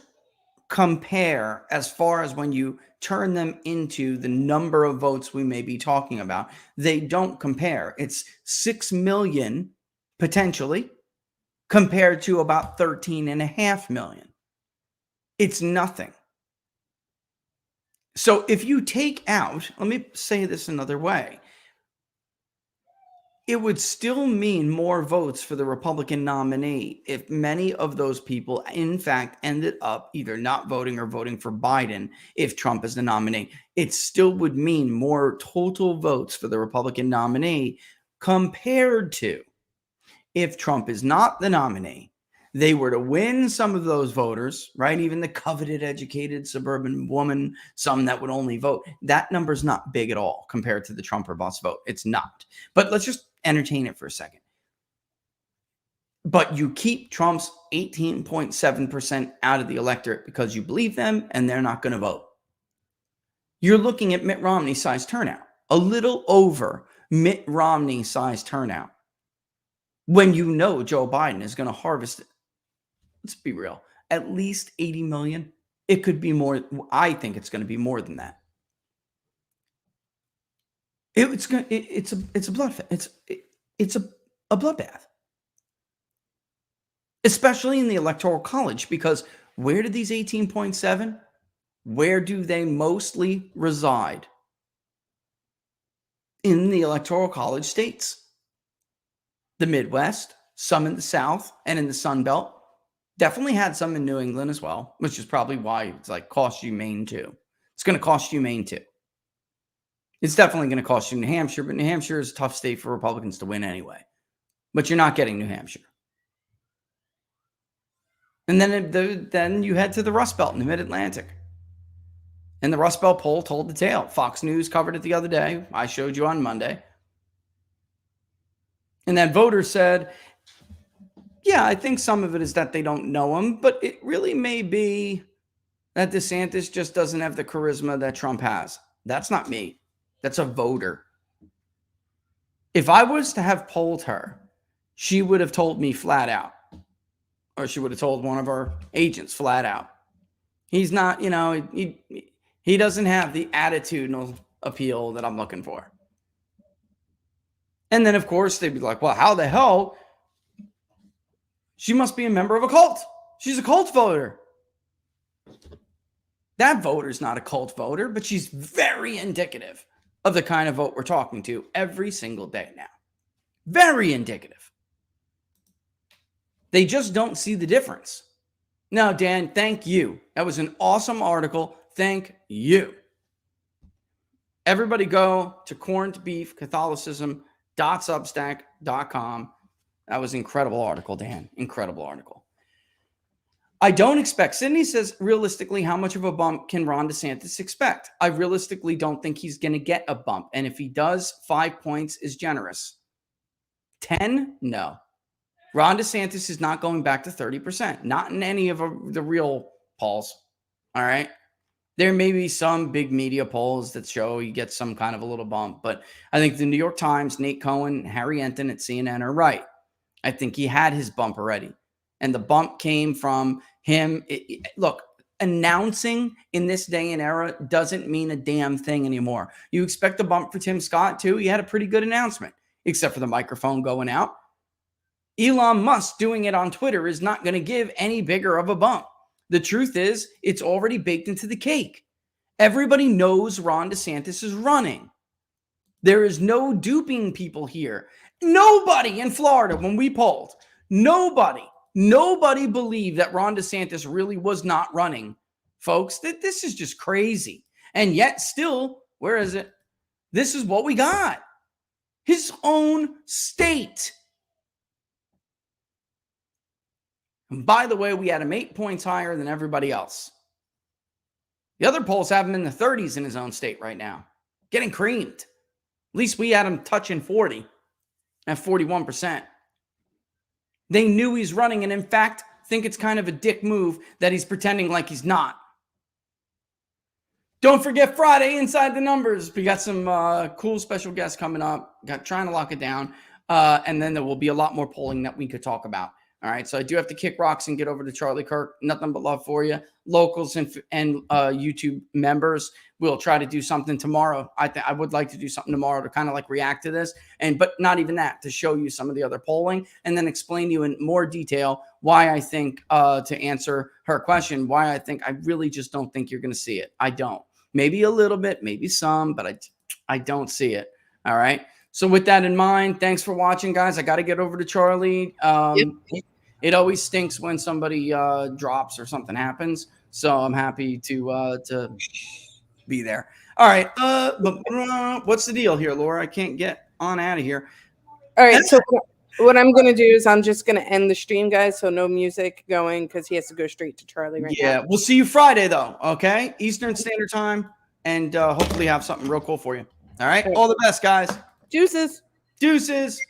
compare as far as when you turn them into the number of votes we may be talking about. They don't compare. It's 6 million potentially compared to about 13.5 million. It's nothing. So if you take out, let me say this another way, it would still mean more votes for the Republican nominee if many of those people, in fact, ended up either not voting or voting for Biden if Trump is the nominee. It still would mean more total votes for the Republican nominee compared to if Trump is not the nominee. They were to win some of those voters, right? Even the coveted, educated suburban woman, some that would only vote. That number's not big at all compared to the Trump or bust vote. It's not. But let's just entertain it for a second. But you keep Trump's 18.7% out of the electorate because you believe them and they're not going to vote. You're looking at Mitt Romney-sized turnout, a little over Mitt Romney-sized turnout, when you know Joe Biden is going to harvest it. Let's be real, at least 80 million. It could be more. I think it's going to be more than that. It's a bloodbath. It's a bloodbath, especially in the Electoral College, because where do these 18.7? Where do they mostly reside? In the Electoral College states, the Midwest, some in the South, and in the Sun Belt. Definitely had some in New England as well, which is probably why it's like cost you Maine too. It's going to cost you Maine too. It's definitely going to cost you New Hampshire, but New Hampshire is a tough state for Republicans to win anyway. But you're not getting New Hampshire. And then you head to the Rust Belt in the Mid-Atlantic. And the Rust Belt poll told the tale. Fox News covered it the other day. I showed you on Monday. And then voters said, yeah, I think some of it is that they don't know him, but it really may be that DeSantis just doesn't have the charisma that Trump has. That's not me. That's a voter. If I was to have polled her, she would have told me flat out, or she would have told one of our agents flat out. He's not, he doesn't have the attitudinal appeal that I'm looking for. And then, of course, they'd be like, well, how the hell? She must be a member of a cult. She's a cult voter. That voter's not a cult voter, but she's very indicative of the kind of vote we're talking to every single day now. Very indicative. They just don't see the difference. No, Dan, thank you. That was an awesome article. Thank you. Everybody go to cornedbeefcatholicism.substack.com. That was an incredible article, Dan. Incredible article. I don't expect, Sydney says, realistically, how much of a bump can Ron DeSantis expect? I realistically don't think he's going to get a bump. And if he does, 5 points is generous. 10? No. Ron DeSantis is not going back to 30%. Not in any of the real polls. All right. There may be some big media polls that show he gets some kind of a little bump. But I think the New York Times, Nate Cohen, Harry Enton at CNN are right. I think he had his bump already. And the bump came from him. Look, announcing in this day and era doesn't mean a damn thing anymore. You expect a bump for Tim Scott, too. He had a pretty good announcement, except for the microphone going out. Elon Musk doing it on Twitter is not going to give any bigger of a bump. The truth is, it's already baked into the cake. Everybody knows Ron DeSantis is running. There is no duping people here. Nobody in Florida, when we polled, nobody believed that Ron DeSantis really was not running. Folks, this is just crazy. And yet still, where is it? This is what we got. His own state. And by the way, we had him 8 points higher than everybody else. The other polls have him in the 30s in his own state right now. Getting creamed. At least we had him touching 40 at 41%. They knew he's running and, in fact, think it's kind of a dick move that he's pretending like he's not. Don't forget Friday, Inside the Numbers. We got some cool special guests coming up. Trying to lock it down. And then there will be a lot more polling that we could talk about. All right, so I do have to kick rocks and get over to Charlie Kirk. Nothing but love for you. Locals and YouTube members, we'll try to do something tomorrow. I would like to do something tomorrow to kind of like react to this, but not even that, to show you some of the other polling and then explain to you in more detail why I think, to answer her question, why I think I really just don't think you're going to see it. I don't. Maybe a little bit, maybe some, but I don't see it. All right. So with that in mind, thanks for watching, guys. I got to get over to Charlie. Yep. It always stinks when somebody drops or something happens. So I'm happy to be there. All right. What's the deal here, Laura? I can't get on out of here. All right. So what I'm going to do is I'm just going to end the stream, guys. So no music going because he has to go straight to Charlie right now. Yeah. We'll see you Friday, though. Okay. Eastern Standard Time. And hopefully have something real cool for you. All right. All the best, guys. Deuces. Deuces.